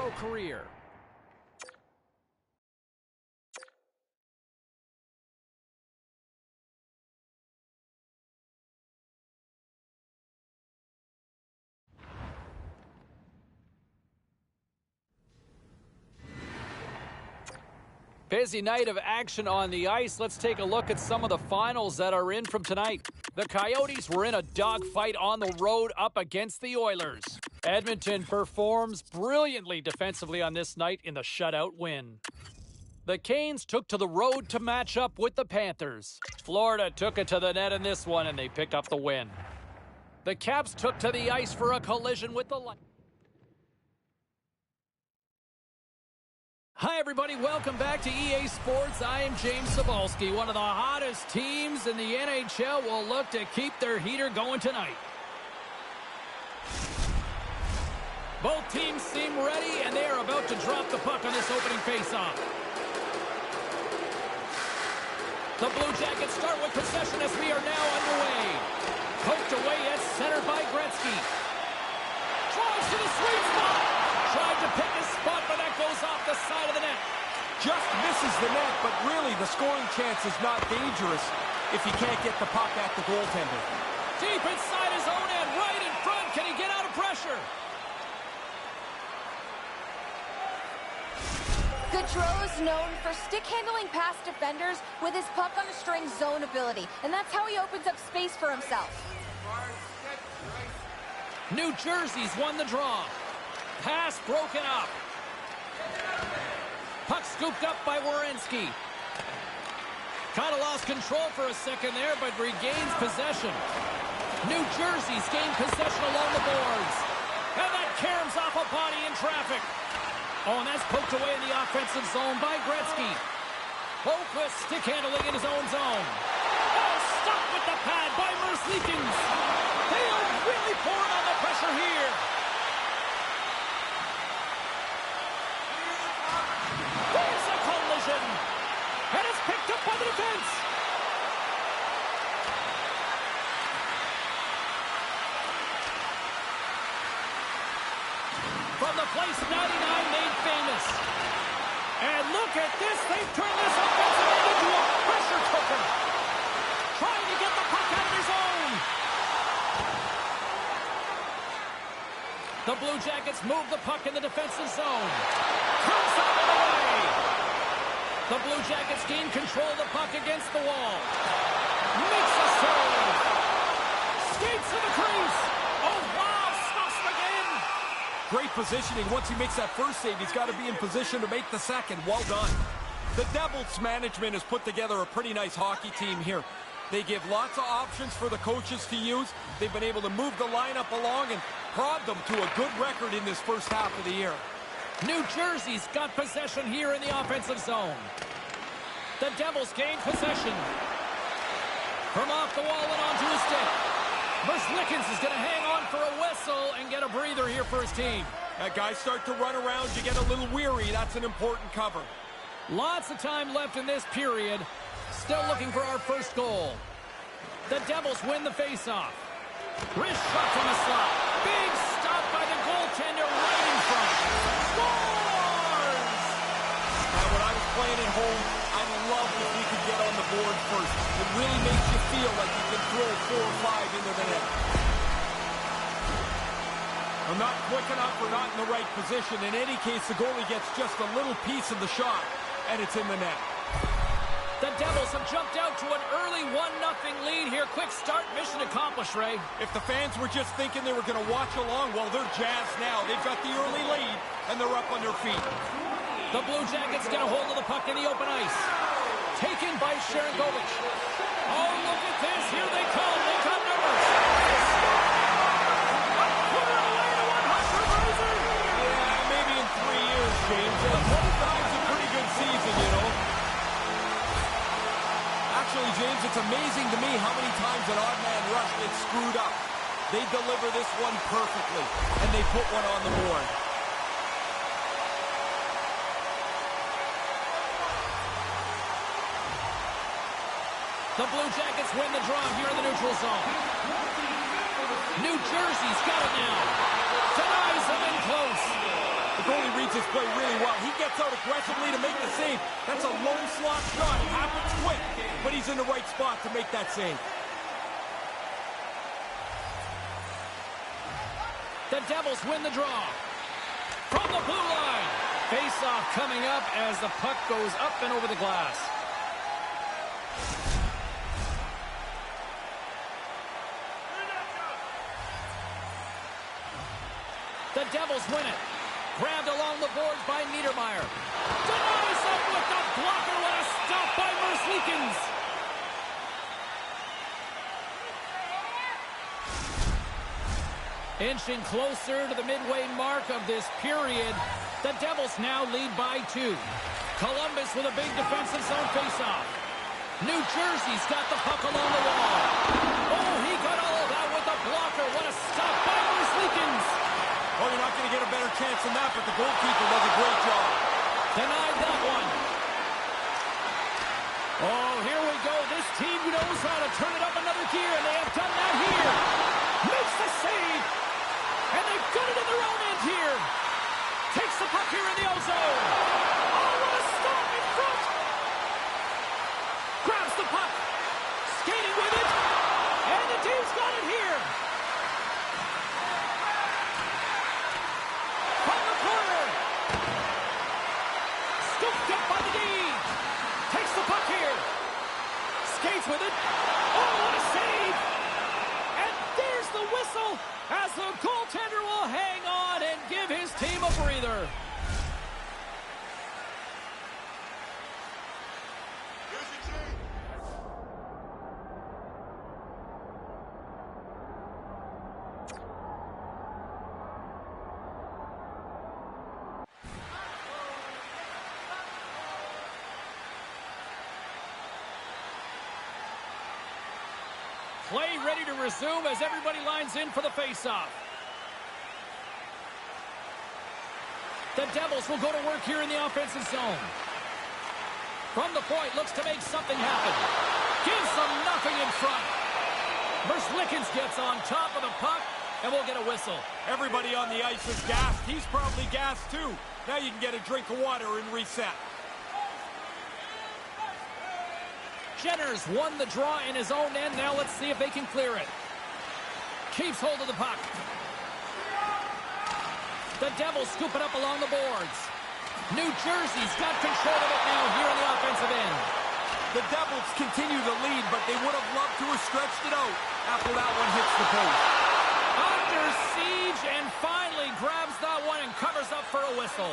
Pro career. Busy night of action on the ice. Let's take a look at some of the finals that are in from tonight. The Coyotes were in a dogfight on the road up against the Oilers. Edmonton performs brilliantly defensively on this night in the shutout win. The Canes took to the road to match up with the Panthers. Florida took it to the net in this one, and they picked up the win. The Caps took to the ice for a collision with the Lightning. Hi, everybody. Welcome back to EA Sports. I am James Cebulski. One of the hottest teams in the NHL will look to keep their heater going tonight. Both teams seem ready, and they are about to drop the puck on this opening faceoff. The Blue Jackets start with possession as we are now underway. Poked away at center by Gretzky. Tries to the sweet spot. Tried to pick his spot, but that goes off the side of the net. Just misses the net, but really the scoring chance is not dangerous if he can't get the puck at the goaltender. Deep inside his own end, right in front. Can he get out of pressure? Gaudreau is known for stick handling past defenders with his puck on a string zone ability, and that's how he opens up space for himself. New Jersey's won the draw. Pass broken up. Puck scooped up by Werenski. Kind of lost control for a second there, but regains possession. New Jersey's gained possession along the boards. And that caroms off a body in traffic. Oh, and that's poked away in the offensive zone by Gretzky. Hopeless stick handling in his own zone. Oh, stopped with the pad by Merzlikins. They are really pouring on the pressure here. There's a collision. And it's picked up by the defense. From the place 99 made famous. And look at this. They've turned this offensive end into a pressure cooker. Trying to get the puck out of his own. The Blue Jackets move the puck in the defensive zone. Comes out of the way. The Blue Jackets gain control of the puck against the wall. Makes a save. Skates to the crease. Oh, wow. Stuffs him again. Great positioning. Once he makes that first save, he's got to be in position to make the second. Well done. The Devils management has put together a pretty nice hockey team here. They give lots of options for the coaches to use. They've been able to move the lineup along and prod them to a good record in this first half of the year. New Jersey's got possession here in the offensive zone. The Devils gain possession. From off the wall and onto his stick. Merzlikins is going to hang on for a whistle and get a breather here for his team. Guys start to run around, you get a little weary. That's an important cover. Lots of time left in this period. Still looking for our first goal. The Devils win the faceoff. Wrist shot from the slot. Big stop by the goaltender right in front. Scores! Now, when I was playing at home, I loved if we could get on the board first. It really makes you feel like you can throw 4 or 5 into the net. I'm not quick enough or not in the right position. In any case, the goalie gets just a little piece of the shot, and it's in the net. The Devils have jumped out to an early 1-0 lead here. Quick start, mission accomplished, Ray. If the fans were just thinking they were going to watch along, well, they're jazzed now. They've got the early lead, and they're up on their feet. The Blue Jackets get a hold of the puck in the open ice. Taken by Sharangovich. Oh, look at this. Here they come. They got numbers. Put it away to 100, Razor. Yeah, maybe in 3 years, James. It's a pretty good season, you know. Actually, James, it's amazing to me how many times an odd man rush gets screwed up. They deliver this one perfectly, and they put one on the board. The Blue Jackets win the draw here in the neutral zone. New Jersey's got it now. Denies him in close. The goalie reads his play really well. He gets out aggressively to make the save. That's a low slot shot. It happens quick, but he's in the right spot to make that save. The Devils win the draw. From the blue line. Face-off coming up as the puck goes up and over the glass. The Devils win it. Grabbed along the boards by Niedermeyer. Denies up with the blocker. What a stop by Merzlikins. Inching closer to the midway mark of this period. The Devils now lead by 2. Columbus with a big defensive zone faceoff. New Jersey's got the puck along the wall. Oh, he got all of that with the blocker. What a stop by Merzlikins. Oh, you're not going to get a better chance than that, but the goalkeeper does a great job. Denied that one. Oh, here we go. This team knows how to turn it up another gear, and they have done that here. Makes the save. And they've got it in their own end here. Takes the puck here in the ozone. Oh, what a stop in front. Grabs the puck. Skating with it. And the team's got it here. From the corner. Scooped up by the D. Takes the puck here. Skates with it. Oh, what a save. And there's the whistle as the goaltender will hang on and give his team a breather. Play ready to resume as everybody lines in for the faceoff. The Devils will go to work here in the offensive zone. From the point, looks to make something happen. Gives them nothing in front. Merzlikins gets on top of the puck, and we'll get a whistle. Everybody on the ice is gassed. He's probably gassed too. Now you can get a drink of water and reset. Jenner's won the draw in his own end. Now let's see if they can clear it. Keeps hold of the puck. The Devils scoop it up along the boards. New Jersey's got control of it now here on the offensive end. The Devils continue to lead, but they would have loved to have stretched it out after that one hits the post. Under siege and finally grabs that one and covers up for a whistle.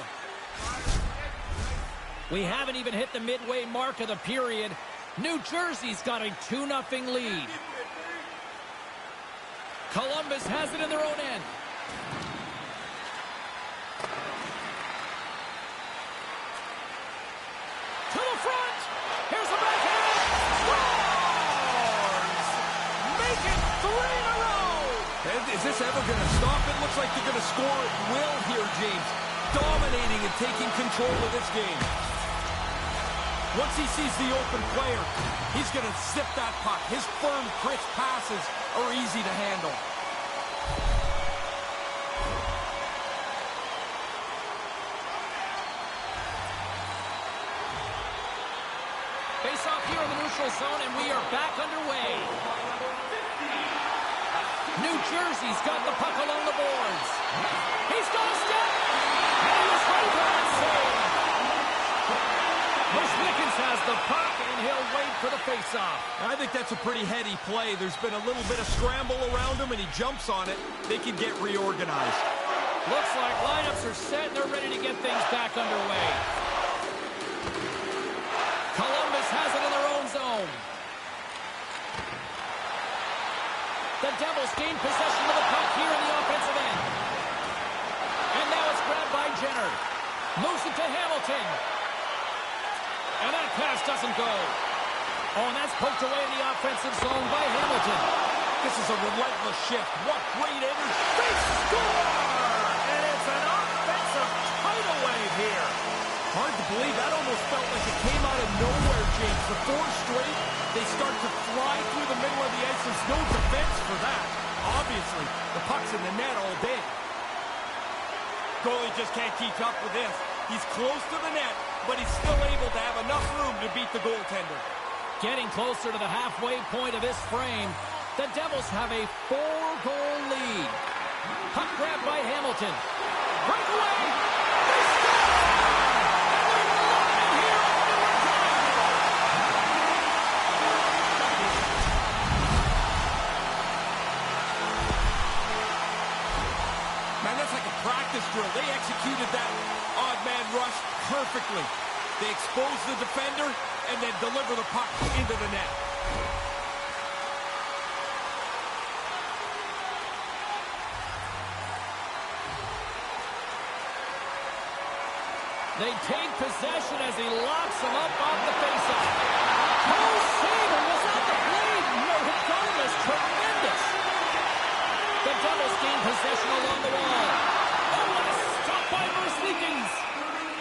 We haven't even hit the midway mark of the period. New Jersey's got a 2-0 lead. Columbus has it in their own end. To the front. Here's a backhand. Scores! Make it 3 in a row. And is this ever going to stop? It looks like they're going to score at will here, James. Dominating and taking control of this game. Once he sees the open player, he's going to zip that puck. His firm, crisp passes are easy to handle. Face off here in the neutral zone, and we are back underway. New Jersey's got the puck along the boards. He's got a step, and he was ready for that save. Merzlikins has the puck, and he'll wait for the face-off. I think that's a pretty heady play. There's been a little bit of scramble around him, and he jumps on it. They can get reorganized. Looks like lineups are set, and they're ready to get things back underway. Columbus has it in their own zone. The Devils gain possession of the puck here in the offensive end. And now it's grabbed by Jenner. Moves it to Hamilton. And that pass doesn't go. Oh, and that's poked away in the offensive zone by Hamilton. This is a relentless shift. What great energy. They score! And it's an offensive tidal wave here. Hard to believe. That almost felt like it came out of nowhere, James. The 4 straight, they start to fly through the middle of the ice. There's no defense for that. Obviously, the puck's in the net all day. Goalie just can't keep up with this. He's close to the net, but he's still able to have enough room to beat the goaltender. Getting closer to the halfway point of this frame, the Devils have a 4-goal lead. Puck grabbed by Hamilton. Breakaway! They score! And they're locking here on Man, that's like a practice drill. They executed that odd man rush perfectly. They expose the defender and then deliver the puck into the net. They take possession as he locks him up off the faceoff. Oh, Saber was on the blade. No, Columbus, tremendous. The Devils gain possession along the wall. Oh, what a stop by Merzlikins.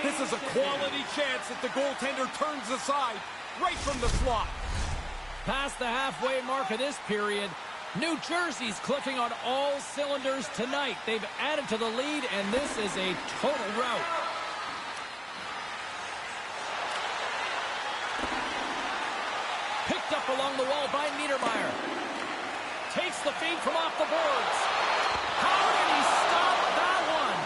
This is a quality chance that the goaltender turns aside right from the slot. Past the halfway mark of this period, New Jersey's clicking on all cylinders tonight. They've added to the lead, and this is a total rout. Picked up along the wall by Niedermeyer. Takes the feed from off the boards. How did he stop that one?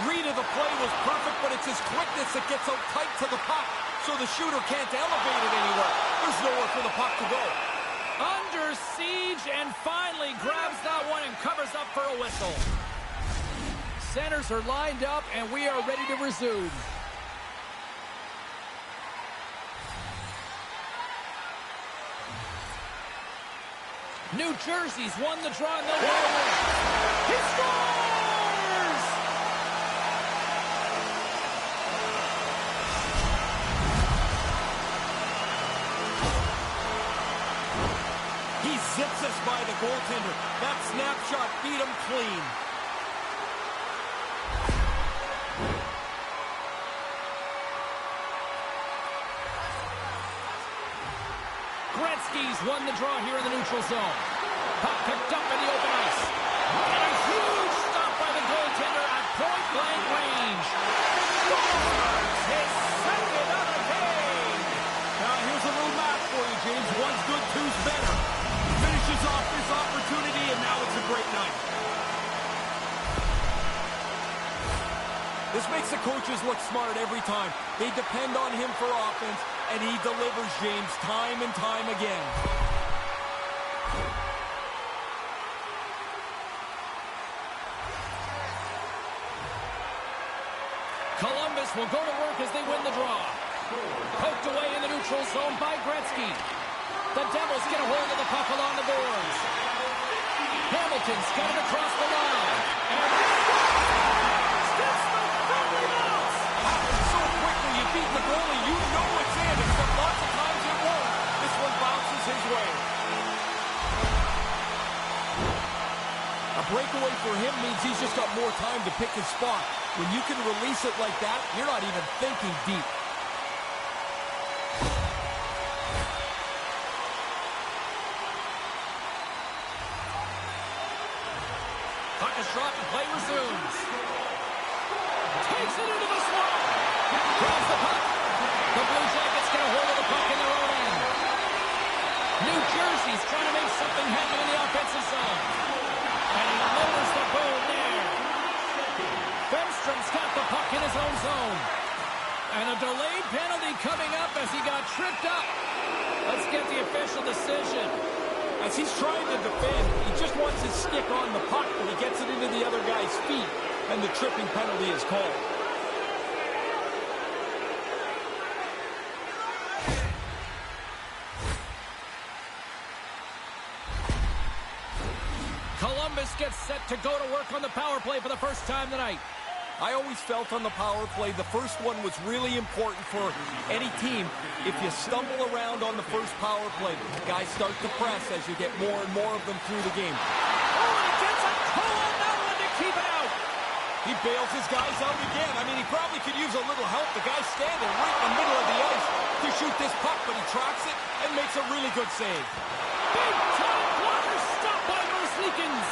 Read of the play was perfect, but it's his quickness that gets out tight to the puck, so the shooter can't elevate it anywhere. There's nowhere for the puck to go. Under siege, and finally grabs that one and covers up for a whistle. Centers are lined up, and we are ready to resume. New Jersey's won the draw and they'll win. He scores! He zips us by the goaltender. That snapshot beat him clean. Gretzky's won the draw here in the neutral zone. Puck picked up in the open ice. And a huge stop by the goaltender at point-blank range. Scores his second of the game. Now here's a little math for you, James. One's good, two's better. Finishes off this opportunity, and now it's a great night. This makes the coaches look smart every time. They depend on him for offense, and he delivers, James, time and time again. Columbus will go to work as they win the draw. Poked away in the neutral zone by Gretzky. The Devils get a hold of the puck along the boards. Hamilton's got it across the line. And gets the friendly bounce. Happens so quickly, you beat the goalie, you know it's in, except lots of times it won't. This one bounces his way. A breakaway for him means he's just got more time to pick his spot. When you can release it like that, you're not even thinking deep. Puck is dropped and play resumes. Takes it into the slot. Grabs the puck. The Blue Jackets get a hold of the puck in their own end. New Jersey's trying to make something happen in the offensive zone. And he lowers the goal there. Bemstrom's got the puck in his own zone. And a delayed penalty coming up as he got tripped up. Let's get the official decision. As he's trying to defend, he just wants his stick on the puck, but he gets it into the other guy's feet, and the tripping penalty is called. Columbus gets set to go to work on the power play for the first time tonight. I always felt on the power play, the first one was really important for any team. If you stumble around on the first power play, guys start to press as you get more and more of them through the game. Oh, and he gets a toe on that one to keep it out. He bails his guys out again. I mean, he probably could use a little help. The guy's standing right in the middle of the ice to shoot this puck, but he tracks it and makes a really good save. Big time blocker stop by Merzlikins.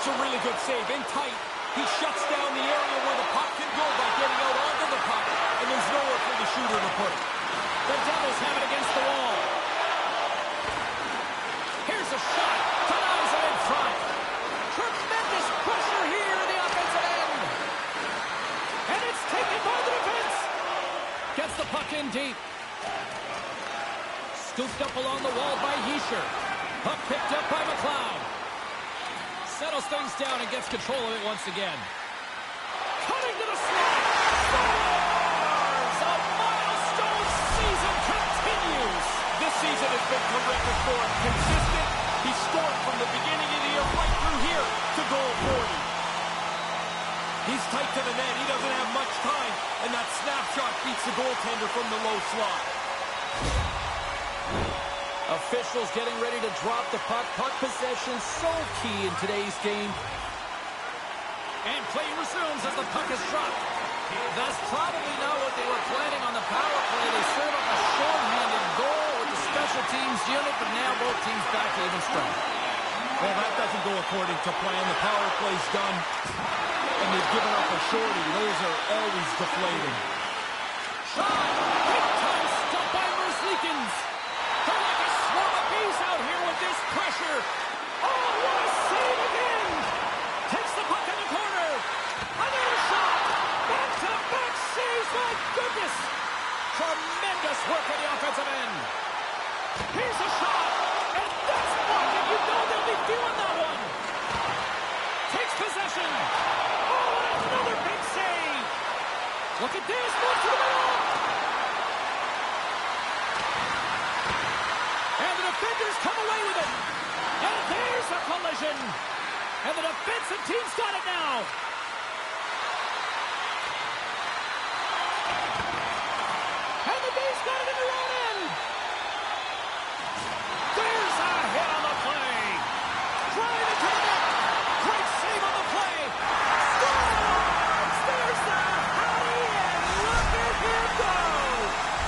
It's a really good save, in tight, He shuts down the area where the puck can go by getting out onto the puck, and there's nowhere for the shooter to put it. The Devils have it against the wall. Here's a shot. Denies it in front. Tremendous pressure here in the offensive end. And it's taken by the defense. Gets the puck in deep. Scooped up along the wall by Yesher. Puck picked up by McLeod. Settles things down and gets control of it once again. Cutting to the slot. Scores! A milestone season continues. This season has been terrific for him. Consistent. He scored from the beginning of the year right through here to goal 40. He's tight to the net. He doesn't have much time. And that snapshot beats the goaltender from the low slot. Officials getting ready to drop the puck. Puck possession so key in today's game. And play resumes as the puck is dropped. That's probably not what they were planning on the power play. They serve up a short-handed goal with the special teams unit, but now both teams back to even strength. Well, that doesn't go according to plan. The power play's done, and they've given up a shorty. Those are always deflating. Shot! Big time stop by Merzlikins. They're like a swarm of bees out here with this pressure. Oh, what a save again! Takes the puck in the corner. Another shot! Back-to-back saves, my goodness! Tremendous work on the offensive end. Here's a shot, and that's blocked, and you know they'll be feeling that one. Takes possession. Oh, and another big save. Look at this, move to the middle. And the defenders come away with it. And there's a collision. And the defensive team's got it now. And the B's got it in their own end. There's a hit on the play. Drive into the net. Great save on the play. Scores! There's the hottie, and look at him go.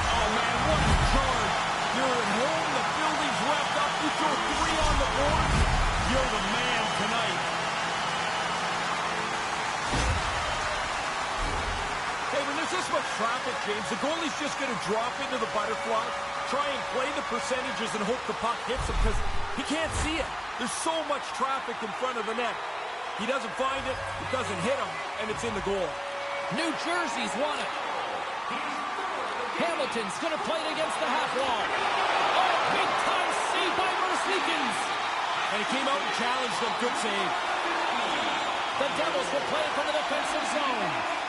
Oh, man, what a charge. You're at home. The building's wrapped up. You throw 3 on the board. You're the man tonight. Hey, when there's this much traffic, James, the goalie's just going to drop into the butterfly, try and play the percentages and hope the puck hits him because he can't see it. There's so much traffic in front of the net. He doesn't find it doesn't hit him, and it's in the goal. New Jersey's won it. Hamilton's going to play it against the half wall. Oh, big time save by Merzlikins. And he came out and challenged them. Good save. The Devils will play it from the defensive zone.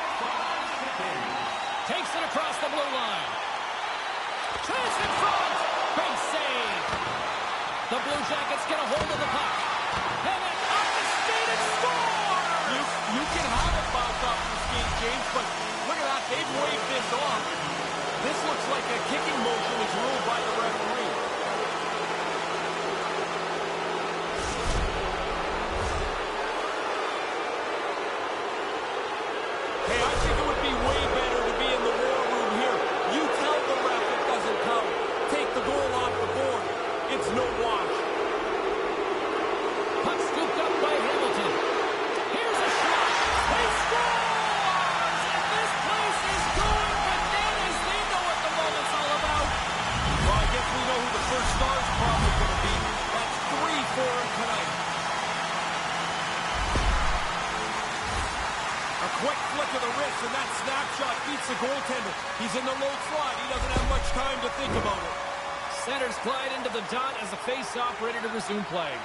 Takes it across the blue line. Chance in front. Big save. The Blue Jackets get a hold of the puck. And then up the skate and score! You can have it bounced off the skate, James, but look at that. They've waved this off. This looks like a kicking motion is ruled by the referee. Hey, I think it would be way better to be in the war room here. You tell the ref it doesn't count. Take the goal off the board. It's no wash. Puck scooped up by Hamilton. Here's a shot. He scores! And this place is going bananas. They know what the moment's all about. Well, I guess we know who the first star's probably going to be. That's 3 for him tonight. A quick flick of the wrist, and that snapshot beats the goaltender. He's in the low slot. He doesn't have much time to think about it. Centers glide into the dot as the face-off ready to resume play.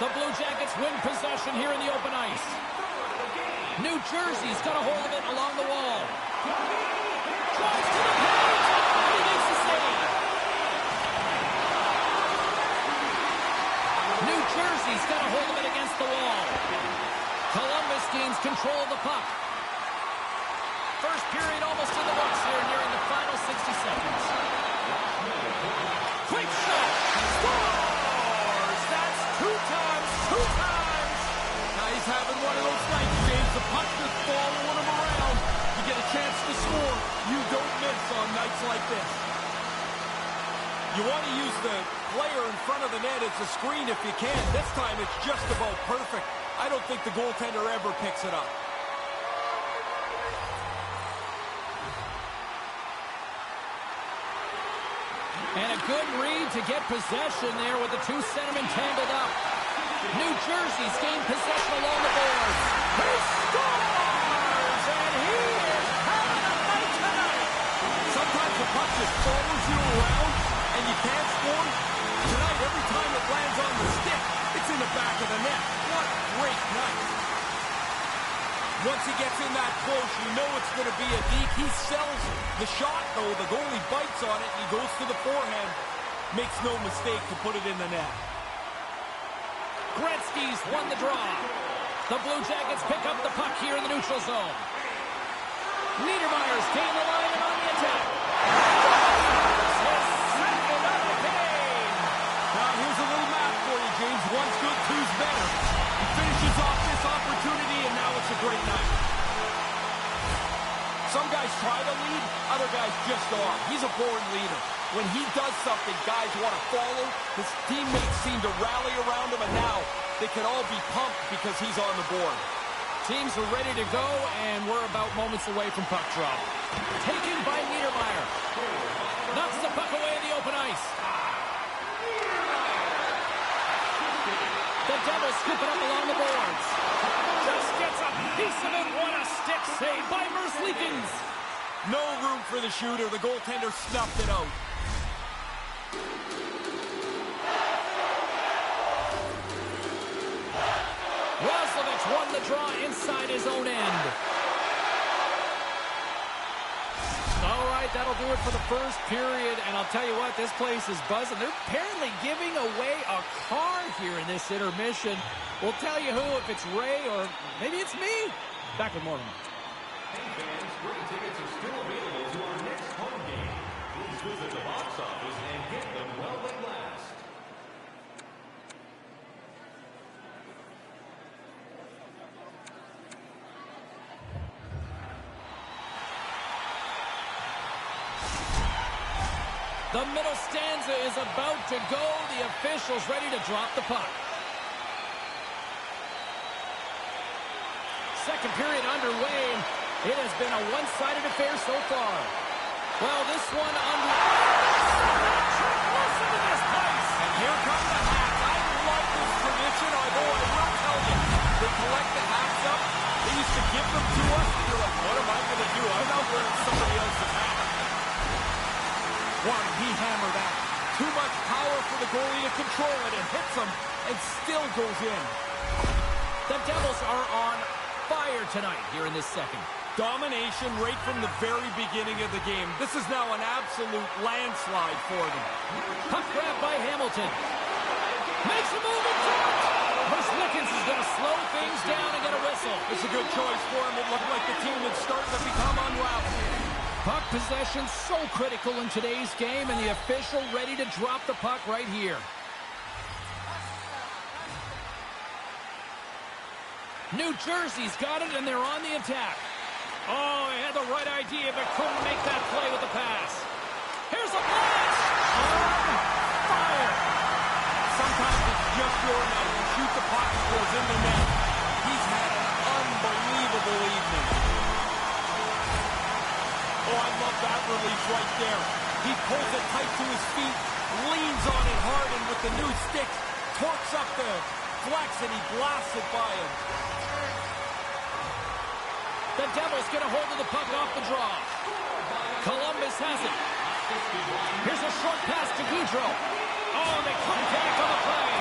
The Blue Jackets win possession here in the open ice. New Jersey's got a hold of it along the wall. Drives to the page, and he makes the save. New Jersey's got a hold of it against the wall. Columbus gains control of the puck. First period almost in the books here, nearing the final 60 seconds. Quick shot! Scores! That's 2 times! Now he's having one of those nights, James. The puck just following him around. You get a chance to score. You don't miss on nights like this. You want to use the player in front of the net as a screen if you can. This time it's just about perfect. I don't think the goaltender ever picks it up. And a good read to get possession there with the two centermen tangled up. New Jersey's gained possession along the boards. He scores! And he is having a night tonight! Sometimes the puck just follows you around and you can't score. Tonight, every time it lands on the stick, it's in the back of the net. What a great night. Once he gets in that close, you know it's going to be a deke. He sells the shot, though. The goalie bites on it, and he goes to the forehand. Makes no mistake to put it in the net. Gretzky's won the draw. The Blue Jackets pick up the puck here in the neutral zone. Niedermayer's gained the line and on the attack. His second of the game. Now, here's a little math for you, James. One's good, two's better. He finishes off this opportunity, and now it's a great night. Some guys try to lead, other guys just are. He's a born leader. When he does something, guys want to follow. His teammates seem to rally around him, and now they can all be pumped because he's on the board. Teams are ready to go, and we're about moments away from puck drop. Taken by Niedermayer. Knocks the puck away in the open ice. The Devils scoop it up along the boards. Just gets a piece of it. What a stick save by Merzlikins. No room for the shooter. The goaltender snuffed it out. Roslovic won the draw inside his own end. All right, that'll do it for the first period. And I'll tell you what, this place is buzzing. They're apparently giving away a car here in this intermission. We'll tell you who, if it's Ray or maybe it's me. Back with more. Hey fans, great tickets are still available to our next home game. Please visit the box office and get them while they last. The middle stanza is about to go. The officials ready to drop the puck. Second period underway. It has been a one-sided affair so far. Well, this one under... Listen to this place! And here come the hats. I love this tradition, although I will tell you, they collect the hats up. They used to give them to us, and you're like, what am I going to do? I'm not wearing somebody else's hat. One, he hammered that. Too much power for the goalie to control it, and hits him, and still goes in. The Devils are on fire tonight here in this second. Domination right from the very beginning of the game. This is now an absolute landslide for them. Puck grab by Hamilton. Makes a move in front. Merzlikins is going to slow things down and get a whistle. It's a good choice for him. It looked like the team had started to become unraveled. Puck possession so critical in today's game, and the official ready to drop the puck right here. New Jersey's got it, and they're on the attack. Oh, he had the right idea, but couldn't make that play with the pass. Here's a blast! On fire! Sometimes it's just your night. You shoot the puck, it goes in the net. He's had an unbelievable evening. Oh, I love that release right there. He pulls it tight to his feet, leans on it hard, and with the new stick, torques up the flex, and he blasts it by him. The Devils get a hold of the puck off the draw. Columbus has it. Here's a short pass to Goudreau. Oh, they couldn't connect on the play.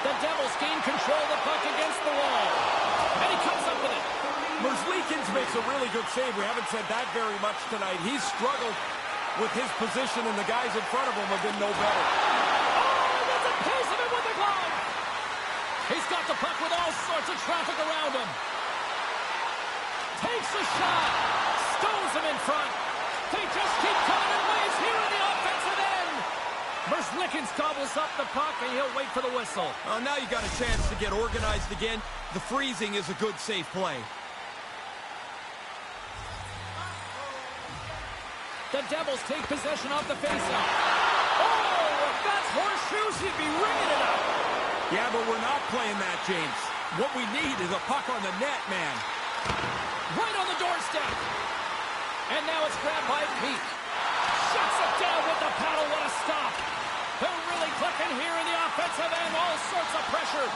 The Devils gain control of the puck against the wall. And he comes up with it. Merzlikins makes a really good save. We haven't said that very much tonight. He's struggled with his position, and the guys in front of him have been no better. Oh, that's a piece of it with the glove. He's got the puck with all sorts of traffic around him. Takes a shot. Stones him in front. They just keep coming in waves here in the offensive end. Merzlikins gobbles up the puck, and he'll wait for the whistle. Well, now you got a chance to get organized again. The freezing is a good, safe play. The Devils take possession off the faceoff. Oh, a that's horseshoes, he'd be ringing it up. Yeah, but we're not playing that, James. What we need is a puck on the net, man. Right on the doorstep. And now it's grabbed by Pete. Shuts it down with the paddle. What a stop. They're really clicking here in the offensive end. All sorts of pressure.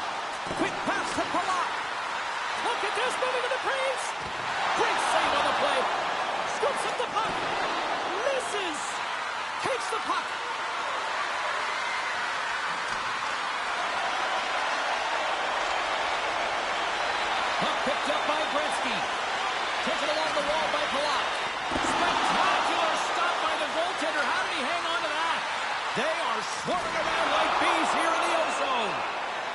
Quick pass to Palat. Look at this, moving to the crease. Great save on the play. Scoops up the puck. Misses. Takes the puck. Puck picked up by Gretzky. Taken along the wall by Palat. Spectacular stop by the goaltender. How did he hang on to that? They are swarming around like bees here in the O-zone.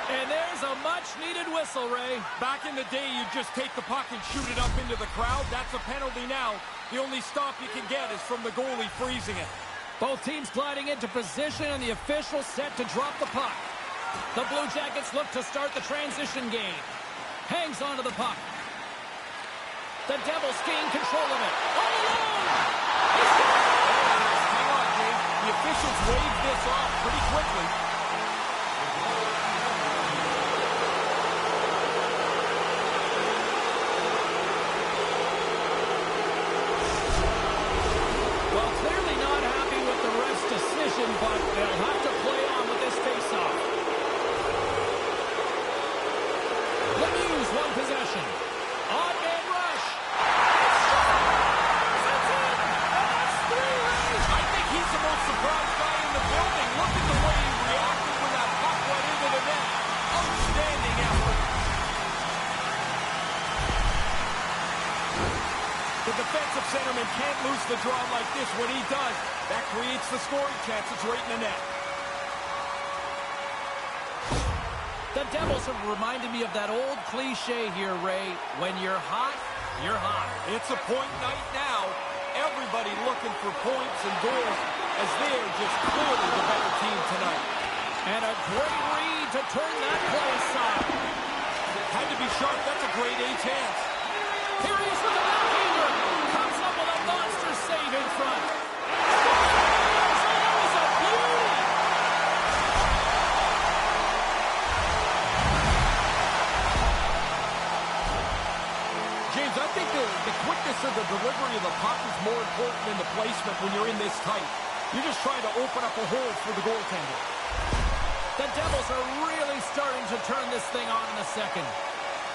And there's a much-needed whistle, Ray. Back in the day, you'd just take the puck and shoot it up into the crowd. That's a penalty now. The only stop you can get is from the goalie freezing it. Both teams gliding into position, and the official set to drop the puck. The Blue Jackets look to start the transition game. Hangs onto the puck. The Devils gain control of it. All alone! Hang on, Dave. The officials waved this off pretty quickly. Well, clearly not happy with the ref's decision, but they'll have to play on with this face-off. The News, one possession. Odd man rush. That's it! And that's three, Ray! I think he's the most surprised guy in the building. Look at the way he reacted when that puck went into the net. Outstanding effort. The defensive centerman can't lose the draw like this. When he does, that creates the scoring chances right in the net. The Devils have reminded me of that old cliche here, Ray. When you're hot, you're hot. It's a point night now. Everybody looking for points and goals as they're just clearly the better team tonight. And a great read to turn that play aside. Had to be sharp. That's a grade A chance. Here he is with the backhander. Comes up with a monster save in front. That was a beauty. James, I think the quickness of the delivery of the puck is more important than the placement when you're in this tight. You're just trying to open up a hole for the goaltender. The Devils are really starting to turn this thing on in the second.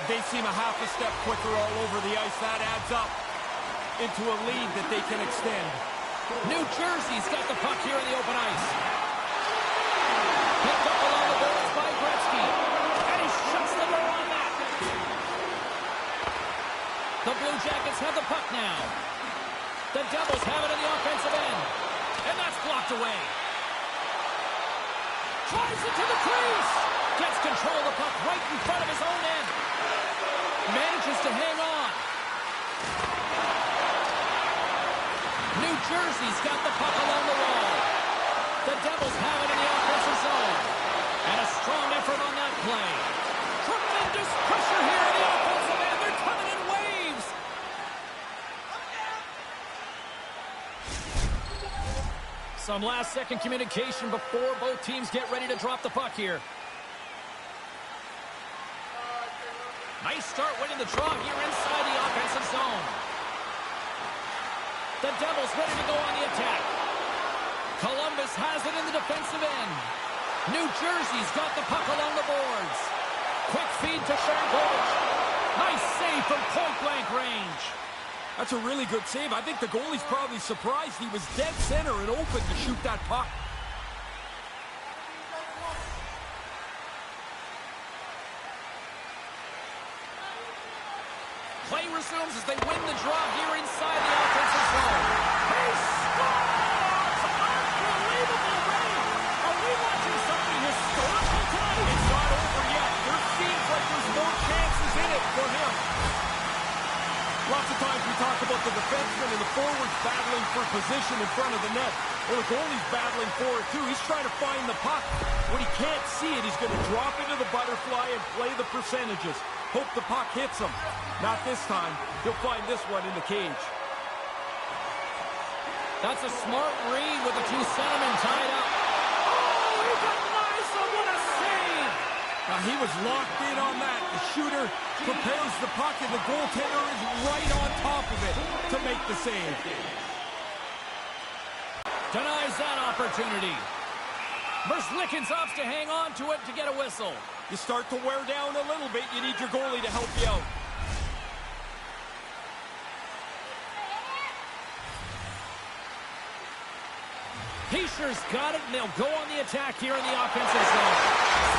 They seem a half a step quicker all over the ice. That adds up into a lead that they can extend. New Jersey's got the puck here in the open ice. Picked up along the boards by Gretzky. And he shuts the door on that. The Blue Jackets have the puck now. The Devils have it in the offensive end. And that's blocked away. Drives it to the crease. Gets control of the puck right in front of his own end. Manages to hang on. New Jersey's got the puck along the wall. The Devils have it in the offensive zone. And a strong effort on that play. Tremendous pressure here in the offensive end. They're coming in waves. Some last-second communication before both teams get ready to drop the puck here. Nice start winning the draw here inside the offensive zone. The Devils ready to go on the attack. Columbus has it in the defensive end. New Jersey's got the puck along the boards. Quick feed to Shankovic. Nice save from point-blank range. That's a really good save. I think the goalie's probably surprised he was dead center and open to shoot that puck. Play resumes as they win the draw here inside the offensive zone. He scores! Unbelievable rate! Are we watching something historical tonight? It's not over yet. There seems like there's more chances in it for him. Lots of times we talk about the defenseman and the forwards battling for position in front of the net. Well, the goalie's battling for it too. He's trying to find the puck. When he can't see it, he's going to drop into the butterfly and play the percentages. Hope the puck hits him. Not this time. He'll find this one in the cage. That's a smart read with the two centermen tied up. Oh, He was locked in on that. The shooter prepares the puck, and the goaltender is right on top of it to make the save. Denies that opportunity. Merzlikins opts to hang on to it to get a whistle. You start to wear down a little bit. You need your goalie to help you out. Heischer's got it, and they'll go on the attack here in the offensive zone.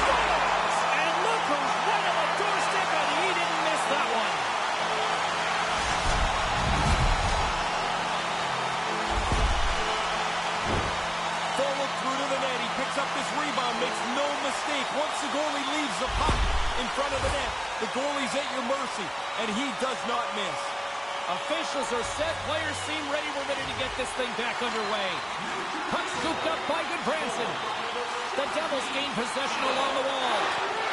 Scores! And look who's right on the doorstep, and he didn't miss that one. Forward through to the net. He picks up this rebound, makes no mistake. Once the goalie leaves the puck in front of the net, the goalie's at your mercy, and he does not miss. Officials are set. Players seem ready. We're ready to get this thing back underway. Puck scooped up by Goodbranson. The Devils gain possession along the wall.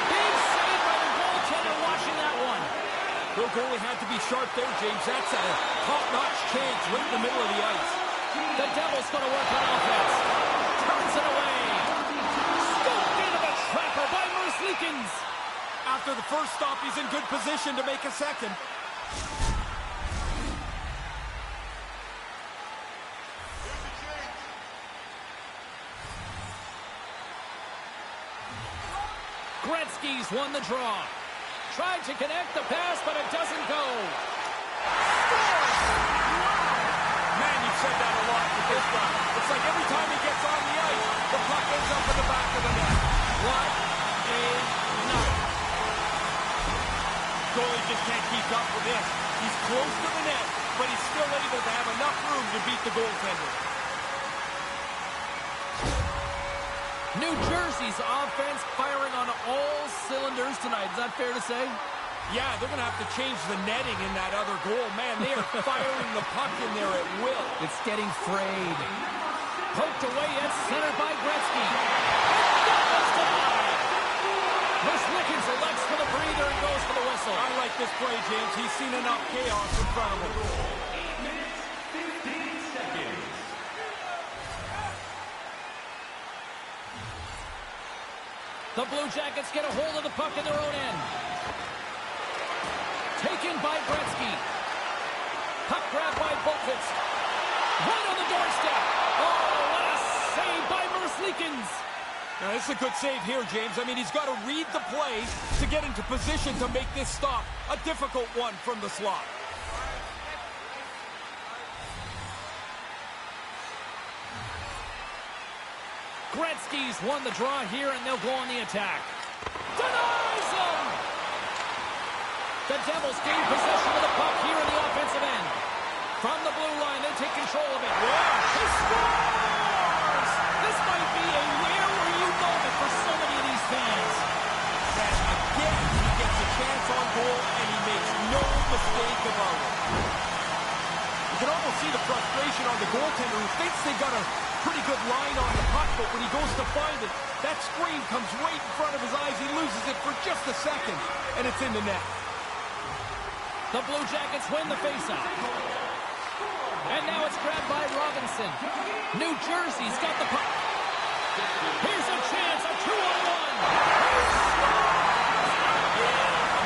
Big save by the goaltender watching that one. The goalie had to be sharp there, James. That's a top-notch chance right in the middle of the ice. The Devils going to work on offense. Turns it away. Scooped into the trapper by Merzlikins. After the first stop, he's in good position to make a second. Gretzky's won the draw. Tried to connect the pass, but it doesn't go. Scores! Man, you've said that a lot with this guy. It's like every time he gets on the ice, the puck ends up in the back of the net. What a night. Goalie just can't keep up with this. He's close to the net, but he's still able to have enough room to beat the goaltender. New Jersey's offense firing on all cylinders tonight. Is that fair to say? Yeah, they're going to have to change the netting in that other goal. Man, they are firing the puck in there at will. It's getting frayed. Poked away at center by Gretzky. That was denied. Merzlikins elects for the breather and goes for the whistle. I like this play, James. He's seen enough chaos in front of him. 15 seconds. The Blue Jackets get a hold of the puck in their own end. Taken by Gretzky. Puck grab by Boltitz. Right on the doorstep. Oh, what a save by Merzlikins. Now, this is a good save here, James. I mean, he's got to read the play to get into position to make this stop. A difficult one from the slot. Gretzky's won the draw here, and they'll go on the attack. Denies him! The Devils gain possession of the puck here in the offensive end. From the blue line, they take control of it. He scores! This might be a rare-were-you moment for so many of these fans. And again, he gets a chance on goal, and he makes no mistake about it. You can almost see the frustration on the goaltender who thinks they got a pretty good line on the puck, but when he goes to find it, that screen comes right in front of his eyes. He loses it for just a second, and it's in the net. The Blue Jackets win the faceoff. And now it's grabbed by Robinson. New Jersey's got the puck. Here's a chance, a 2-on-1.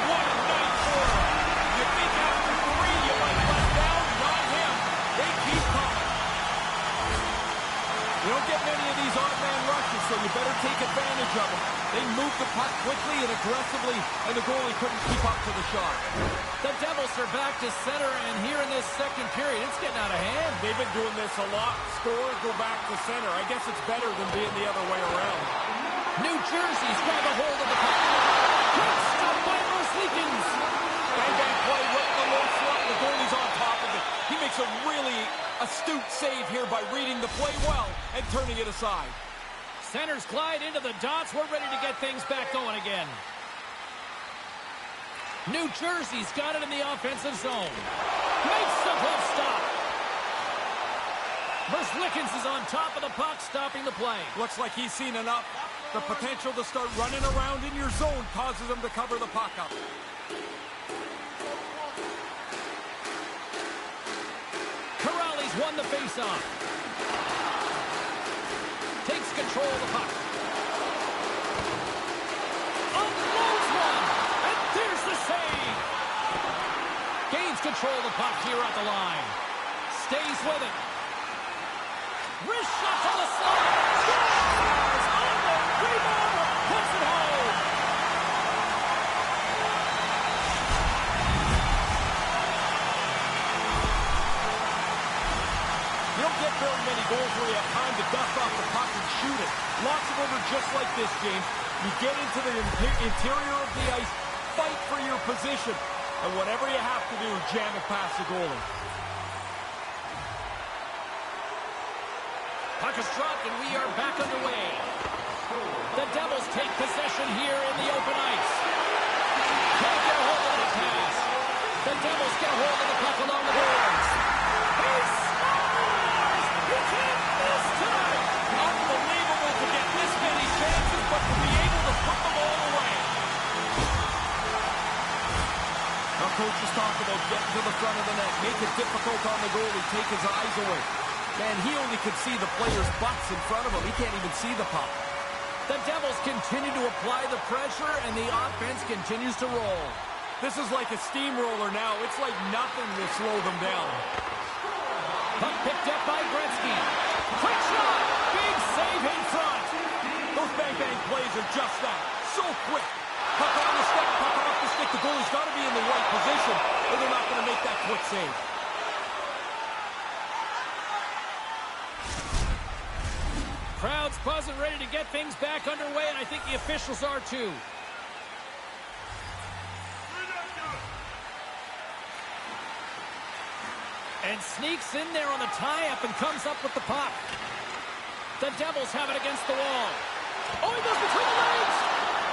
What a night for him. You think after three you might let down? Not him. They keep coming. You don't get many of these odd-man rushes, so you better take advantage of them. They moved the puck quickly and aggressively, and the goalie couldn't keep up to the shot. The Devils are back to center, and here in this second period, it's getting out of hand. They've been doing this a lot. Score, go back to center. I guess it's better than being the other way around. New Jersey's grab a hold of the puck. Good stop by Merzlikins. Bang-bang play right in the low slot. The goalie's on top of it. He makes a really astute save here by reading the play well and turning it aside. Centers glide into the dots. We're ready to get things back going again. New Jersey's got it in the offensive zone. Makes the glove stop. Merzlikins is on top of the puck, stopping the play. Looks like he's seen enough. The potential to start running around in your zone causes him to cover the puck up. Corrales won the faceoff. Takes control of the puck. control the puck here at the line. Stays with it. Wrist shot to the slot. Scores! On the rebound. Puts it home. You don't get very many goals where you have time to dust off the puck and shoot it. Lots of them are just like this, James. You get into the interior of the ice, fight for your position, and whatever you have to do, jam it past the goalie. Puck is dropped, and we are back underway. The Devils take possession here in the open ice. Can't get a hold of the pass. The Devils get a hold of the puck along the boards. He scores! You can't miss tonight! Unbelievable to get this many chances, but to be able to put them all away. Our coaches talk about getting to the front of the net, make it difficult on the goalie, take his eyes away. Man, he only can see the players' butts in front of him. He can't even see the puck. The Devils continue to apply the pressure, and the offense continues to roll. This is like a steamroller now. It's like nothing will slow them down. Puck picked up by Gretzky. Quick shot! Big save in front. Those bang-bang plays are just that. So quick. Puck on the stick, puck off the stick. The goalie's got to be in the right position, or they're not going to make that quick save. Crowd's buzzing, ready to get things back underway, and I think the officials are too. And sneaks in there on the tie-up and comes up with the puck. The Devils have it against the wall. Oh, he goes between the legs!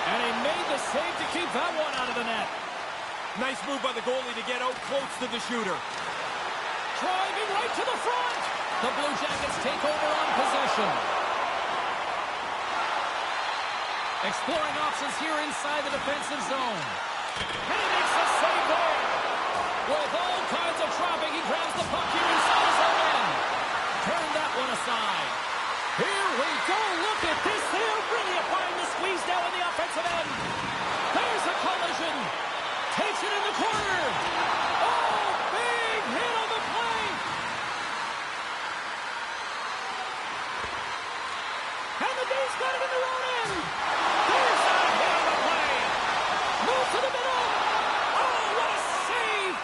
And he made the save to keep that one out of the net. Nice move by the goalie to get out close to the shooter. Driving right to the front. The Blue Jackets take over on possession. Exploring options here inside the defensive zone. And he makes a save there. With all kinds of traffic, he grabs the puck here inside his own end. Turn that one aside. Here we go. Look at this. They're really applying the squeeze now in the offensive end. There's a collision. Takes it in the corner. Oh, big hit on the play. And the D's got it in their own end. There's a hit on the play. Move to the middle. Oh, what a save.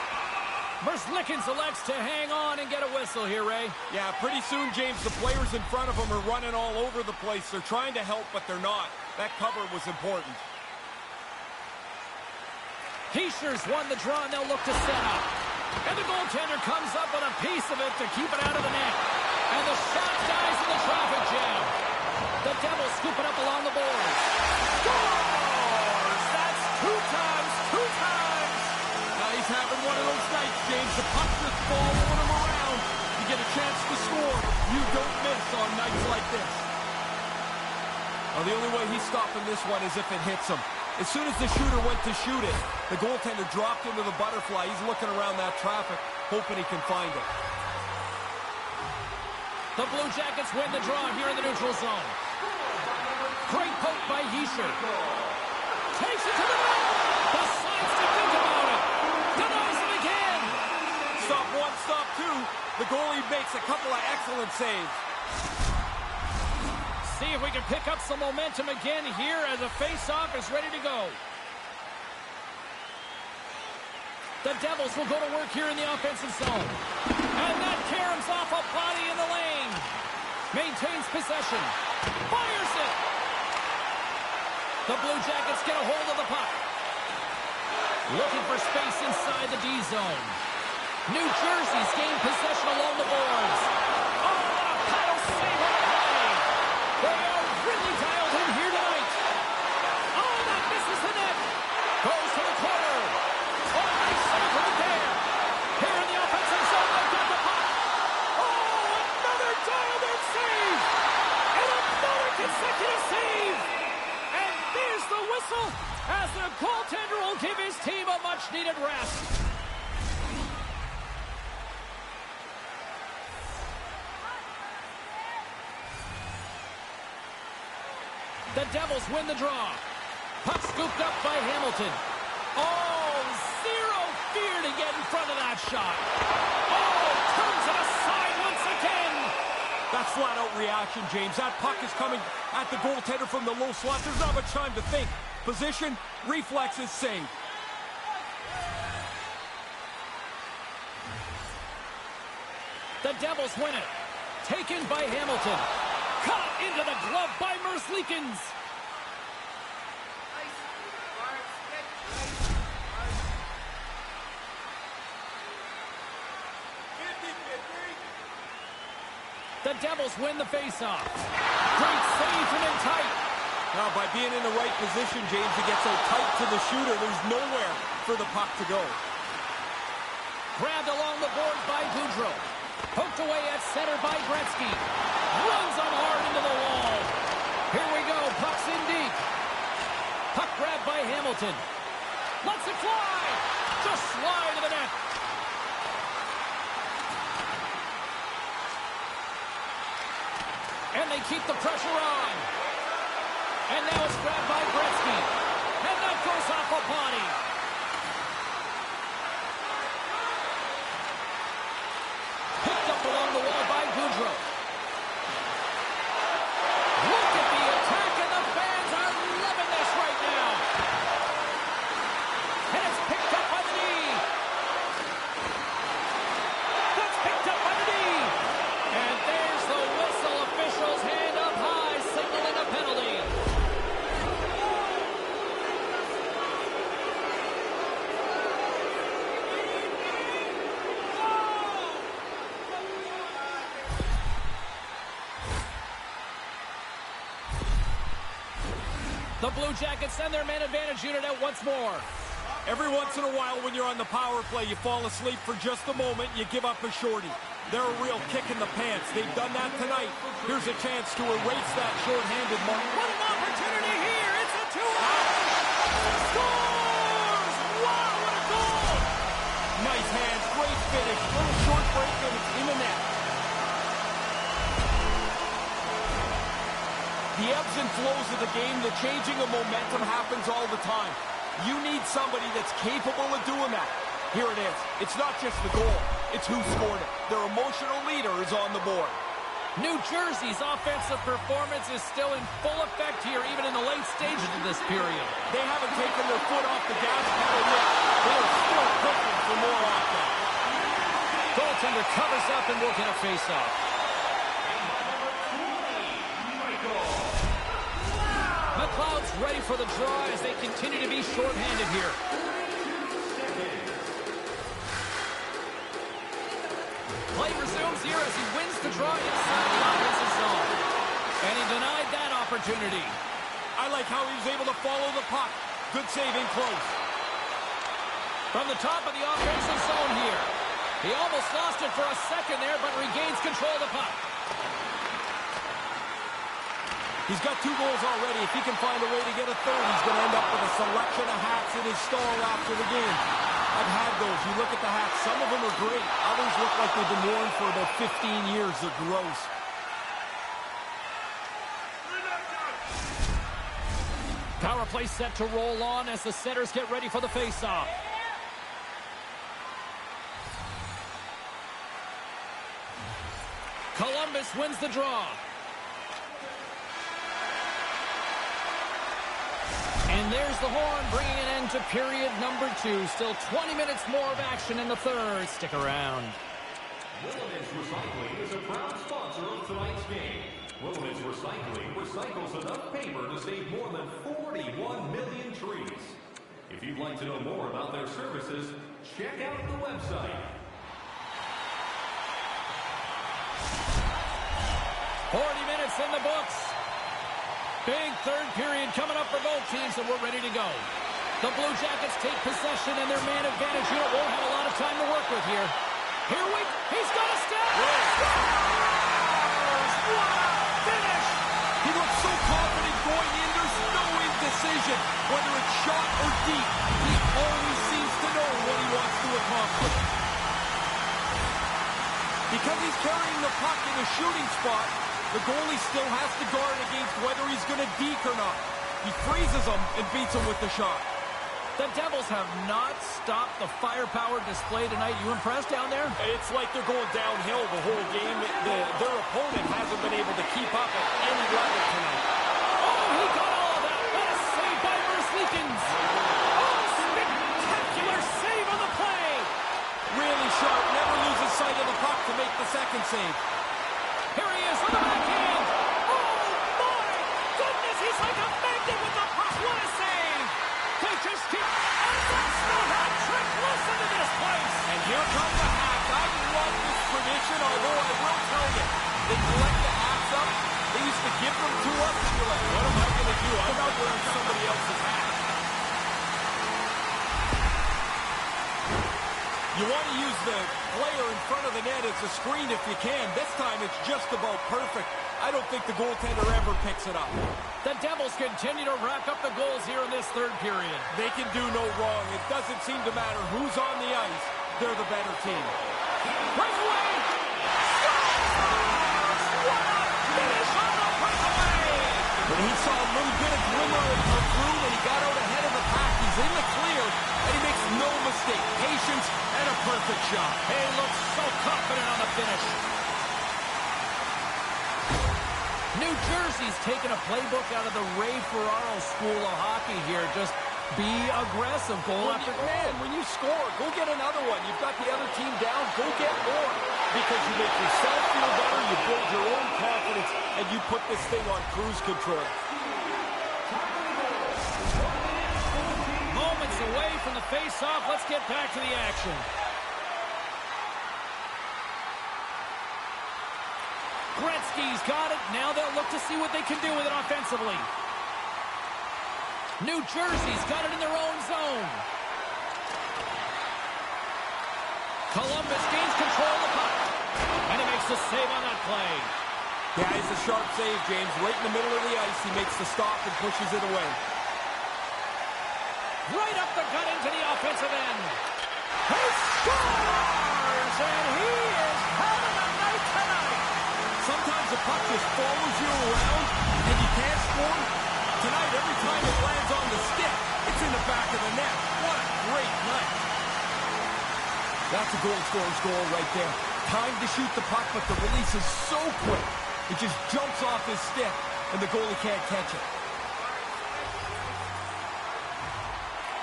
Merzlikins elects to hang on and get a whistle here, Ray. Yeah, pretty soon, James, the players in front of him are running all over the place. They're trying to help, but they're not. That cover was important. Heischer's won the draw, and they'll look to set up. And the goaltender comes up with a piece of it to keep it out of the net. And the shot dies in the traffic jam. The Devils scoop it up along the boards. Scores! That's two times. Now he's having one of those nights, James. The puck just following him around. You get a chance to score. You don't miss on nights like this. Now, the only way he's stopping this one is if it hits him. As soon as the shooter went to shoot it, the goaltender dropped into the butterfly. He's looking around that traffic, hoping he can find it. The Blue Jackets win the draw here in the neutral zone. Great poke by Heischer. Takes it to the net. Decides to think about it. Denies it again. Stop one, stop two. The goalie makes a couple of excellent saves. See if we can pick up some momentum again here as a face-off is ready to go. The Devils will go to work here in the offensive zone. And that caroms off a body in the lane. Maintains possession. Fires it. The Blue Jackets get a hold of the puck. Looking for space inside the D zone. New Jersey's gained possession along the boards. Oh, what a paddle save on the play. They are really dialed in here tonight. Oh, that misses the net. Goes to the corner. Oh, nice save right there. Here in the offensive zone, they've got the puck. Oh, another dialed-in save. And another consecutive save. And there's the whistle as the goaltender will give his team a much-needed rest. The Devils win the draw. Puck scooped up by Hamilton. Oh, zero fear to get in front of that shot. Oh, turns it aside once again. That's flat-out reaction, James. That puck is coming at the goaltender from the low slot. There's not much time to think. Position, reflexes, save. The Devils win it. Taken by Hamilton. Caught into the glove by Merzlikins. The Devils win the faceoff. Great save from in tight. Now, by being in the right position, James, he gets out tight to the shooter. There's nowhere for the puck to go. Grabbed along the boards by Goudreau. Poked away at center by Gretzky. Runs on hard into the wall. Here we go. Puck's in deep. Puck grabbed by Hamilton. Lets it fly. Just slide to the net. And they keep the pressure on. And now it's grabbed by Gretzky. And that goes off a body. Picked up along the wall by Goudreau. Look at the attack, and the fans are loving this right now. And it's picked up by the knee. That's picked up by the knee. And there's the whistle. Officials hand up high, signaling a penalty. The Blue Jackets send their man advantage unit out once more. Every once in a while when you're on the power play, you fall asleep for just a moment, you give up a shorty. They're a real kick in the pants. They've done that tonight. Here's a chance to erase that shorthanded mark. What an opportunity here! It's a 2-out! Scores! Wow, what a goal! Nice hands, great finish. Little short break and it's in the net. The ebbs and flows of the game, the changing of momentum happens all the time. You need somebody that's capable of doing that. Here it is. It's not just the goal. It's who scored it. Their emotional leader is on the board. New Jersey's offensive performance is still in full effect here, even in the late stages of this period. They haven't taken their foot off the gas pedal yet. They are still pushing for more offense. Goaltender covers up and will get a face-off. McLeod's ready for the draw as they continue to be shorthanded here. Play resumes here as he wins the draw inside the offensive zone. And he denied that opportunity. I like how he was able to follow the puck. Good saving close. From the top of the offensive zone here. He almost lost it for a second there, but regains control of the puck. He's got 2 goals already. If he can find a way to get a third, he's going to end up with a selection of hats in his stall after the game. I've had those. You look at the hats. Some of them are great. Others look like they've been worn for about 15 years. They're gross. Power play set to roll on as the centers get ready for the face-off. Columbus wins the draw. And there's the horn, bringing an end to period number 2. Still 20 minutes more of action in the third. Stick around. Willemins Recycling is a proud sponsor of tonight's game. Willemins Recycling recycles enough paper to save more than 41 million trees. If you'd like to know more about their services, check out the website. 40 minutes in the books. Big third period coming up for both teams, and we're ready to go. The Blue Jackets take possession, and their man advantage unit won't have a lot of time to work with here. He's got a step! Scores! What a finish! He looks so confident going in. There's no indecision. Whether it's shot or deep, he always seems to know what he wants to accomplish. Because he's carrying the puck in a shooting spot, the goalie still has to guard against whether he's going to deke or not. He freezes him and beats him with the shot. The Devils have not stopped the firepower display tonight. You impressed down there? It's like they're going downhill the whole game. Their opponent hasn't been able to keep up at any level tonight. Oh, he got all of that. What a save by Merzlikins. Oh, spectacular save on the play. Really sharp. Never loses sight of the puck to make the second save. Here he is on the backhand. Oh, my goodness. He's like a magnet with the puck. What a save. They just keep... And that's the hat trick. Listen to this place. And here comes the hats. I love this tradition, although I will tell you, they collect the hats up. They used to give them to us, and you're like, what am I going to do? I'm not wearing somebody else's hat. You want to use the player in front of the net as a screen if you can. This time it's just about perfect. I don't think the goaltender ever picks it up. The Devils continue to rack up the goals here in this third period. They can do no wrong. It doesn't seem to matter who's on the ice. They're the better team. Breakaway! Scores! What a finish on the breakaway! When he saw a little bit of glimmer of room and he got out ahead of the pack, he's in the clear, and he makes no mistake. Patience and a perfect shot. He looks so confident on the finish. New Jersey's taken a playbook out of the Ray Ferraro school of hockey here. Just be aggressive, goal after goal. Man, when you score, go get another one. You've got the other team down, go get more. Because you make yourself feel better, you build your own confidence, and you put this thing on cruise control. Moments away from the face-off. Let's get back to the action. Gretzky's got it. Now they'll look to see what they can do with it offensively. New Jersey's got it in their own zone. Columbus gains control of the puck. And he makes the save on that play. Yeah, it's a sharp save, James. Right in the middle of the ice, he makes the stop and pushes it away. Right up the gut into the offensive end. He scores! And he is having a night tonight. Sometimes the puck just follows you around and you can't score. Tonight, every time it lands on the stick, it's in the back of the net. What a great night. That's a goal scorer's goal right there. Time to shoot the puck, but the release is so quick. It just jumps off his stick, and the goalie can't catch it.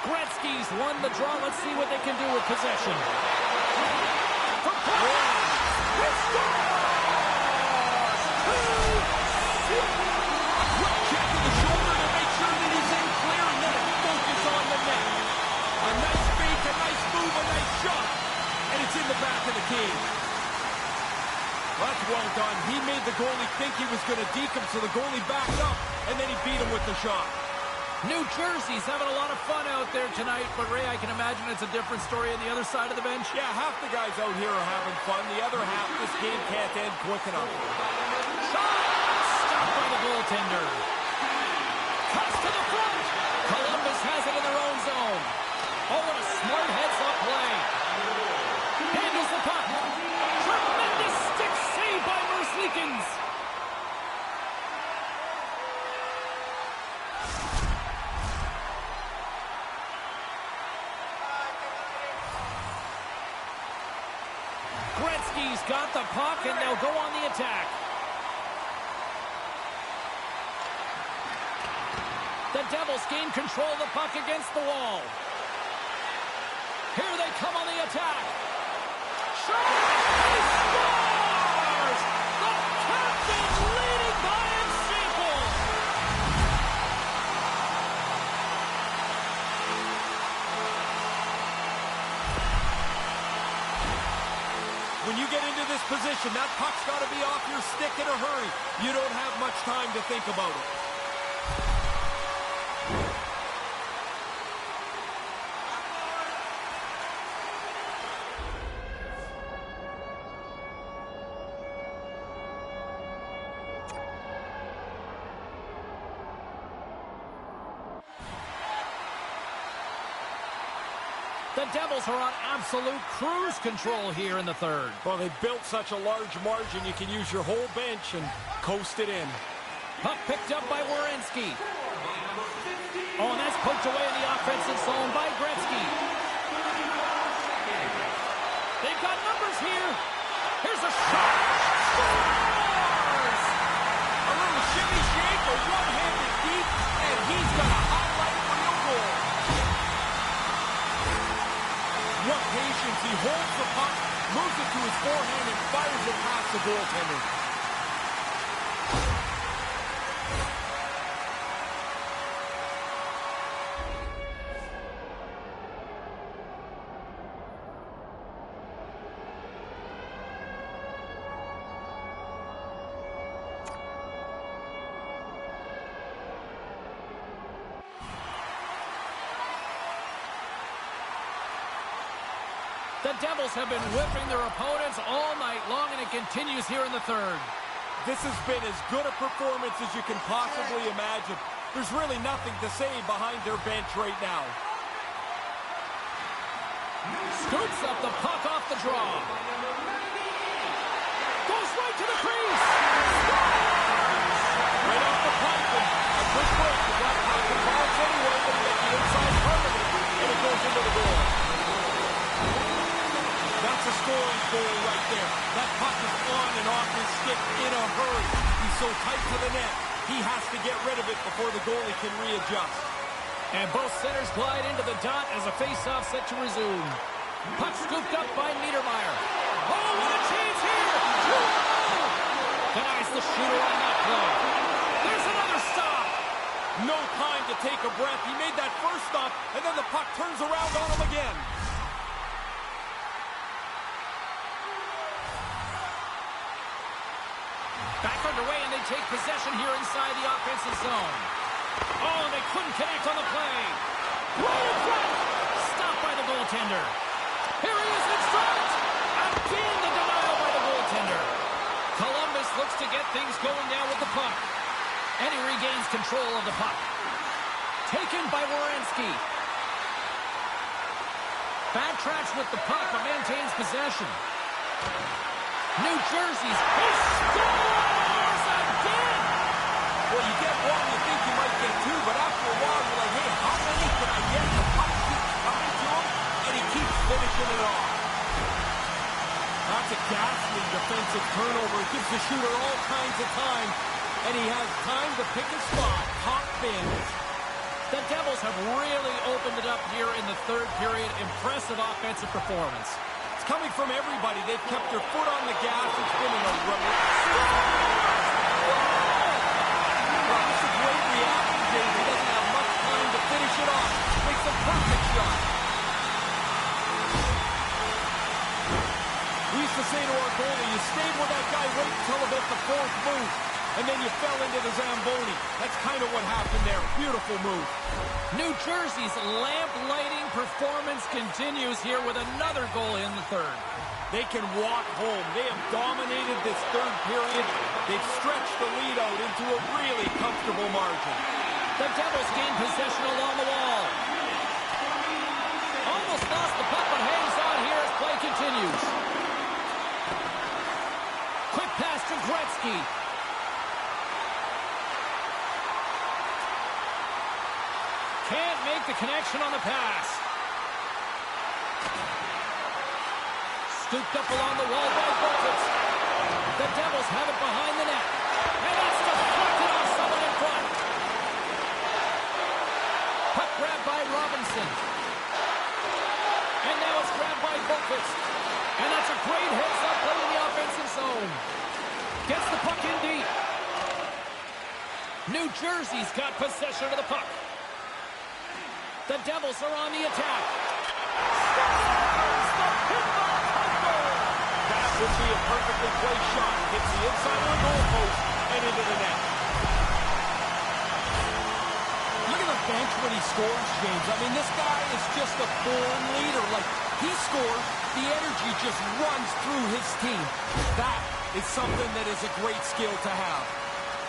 Gretzky's won the draw. Let's see what they can do with possession. For he scores! A quick check to the shoulder to make sure that he's in clear, and then a focus on the net. A nice fake, a nice move, a nice shot, and it's in the back of the cage. That's well done. He made the goalie think he was going to deke him, so the goalie backed up, and then he beat him with the shot. New Jersey's having a lot of fun out there tonight, but Ray, I can imagine it's a different story on the other side of the bench. Yeah, half the guys out here are having fun. The other half, this game can't end quick enough. Stopped by the goaltender. Cuts to the front. Columbus has it in their own zone. Oh, what a smart heads-up play. Handles the puck. Tremendous stick save by Merzlikins. Gretzky's got the puck, and they'll go on the attack. The Devils gain control of the puck against the wall. Here they come on the attack. Shot! He scores! The captain leading by example. When you get into this position, that puck's got to be off your stick in a hurry. You don't have much time to think about it. The Devils are on absolute cruise control here in the third. Well, they've built such a large margin, you can use your whole bench and coast it in. Puck picked up by Werenski. Oh, and that's poked away in the offensive zone by Gretzky. They've got numbers here. Here's a shot. Scores! A little shimmy shake, a one-handed deep, and he's got a highlight reel goal. What patience. He holds the puck, moves it to his forehand, and fires it past the goaltender. The Devils have been whipping their opponents all night long, and it continues here in the third. This has been as good a performance as you can possibly imagine. There's really nothing to say behind their bench right now. Scoops up the puck off the draw. Goes right to the crease. Right off the pipe, and a quick break. You got to the box anyway, but get the inside part of it, and it goes into the goal. That's a scoring goal right there. That puck is on and off his stick in a hurry. He's so tight to the net, he has to get rid of it before the goalie can readjust. And both centers glide into the dot as a face-off set to resume. Puck scooped up by Niedermeyer. Oh, what a chance here! 2-0! Denies the shooter on that play. There's another stop! No time to take a breath. He made that first stop, and then the puck turns around on him again. Back underway, and they take possession here inside the offensive zone. Oh, they couldn't connect on the play. Right in front! Stopped by the goaltender. Here he is in front! Again, the denial by the goaltender. Columbus looks to get things going now with the puck. And he regains control of the puck. Taken by Werenski. Backtracks with the puck, but maintains possession. New Jersey's. He scores again! Well, you get one, you think you might get two, but after a while, you're like, hey, how many can I get? The puck keeps coming to him, and he keeps finishing it off. That's a ghastly defensive turnover. It gives the shooter all kinds of time, and he has time to pick a spot. Top bins. The Devils have really opened it up here in the third period. Impressive offensive performance. It's coming from everybody. They've kept their foot on the gas. It's been a It's a great reaction, Dave. He doesn't have much time to finish it off. Makes a perfect shot. We used to say to our goalie, you stayed with that guy, wait until about the fourth move, and then you fell into the Zamboni. That's kind of what happened there. Beautiful move. New Jersey's lamp-lighting performance continues here with another goal in the third. They can walk home. They have dominated this third period. They've stretched the lead out into a really comfortable margin. The Devils gain possession along the wall. Almost lost the puck, but hangs on here as play continues. Quick pass to Gretzky. Can't make the connection on the pass. Scooped up along the wall by Boltitz. The Devils have it behind the net. And that's deflected off someone in front. Puck grabbed by Robinson. And now it's grabbed by Boltitz. And that's a great heads-up play in the offensive zone. Gets the puck in deep. New Jersey's got possession of the puck. The Devils are on the attack. That would be a perfectly placed shot. Hits the inside of the goalpost and into the net. Look at the bench when he scores, James. I mean, this guy is just a born leader. Like, he scores, the energy just runs through his team. That is something that is a great skill to have.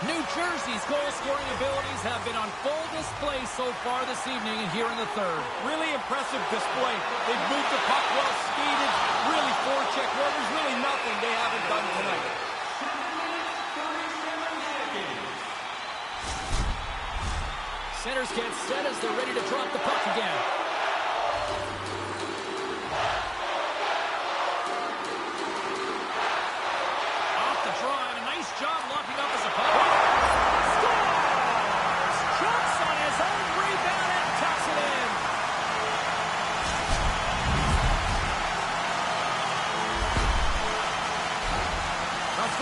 New Jersey's goal-scoring abilities have been on full display so far this evening here in the third. Really impressive display. They've moved the puck well, skated, really forecheck where there's really nothing they haven't done tonight. Centers get set as they're ready to drop the puck again.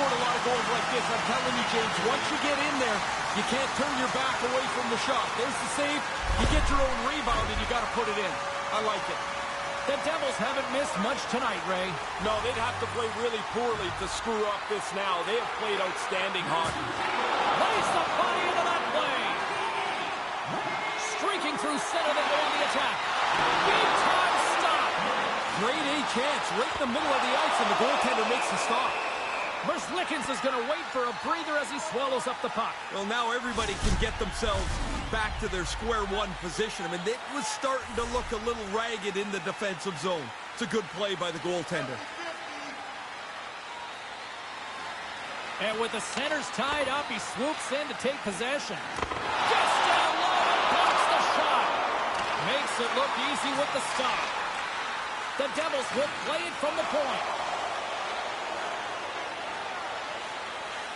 scored a lot of goals like this. I'm telling you, James, once you get in there, you can't turn your back away from the shot. There's the save. You get your own rebound, and you got to put it in. I like it. The Devils haven't missed much tonight, Ray. No, they'd have to play really poorly to screw up this now. They have played outstanding hockey. Lays the body into that play. Streaking through center, they go on the attack. Big time stop. Great A chance right in the middle of the ice, and the goaltender makes the stop. Merzlikins is going to wait for a breather as he swallows up the puck. Well, now everybody can get themselves back to their square one position. I mean, it was starting to look a little ragged in the defensive zone. It's a good play by the goaltender. And with the centers tied up, he swoops in to take possession. Just down low and blocks the shot. Makes it look easy with the stop. The Devils will play it from the point.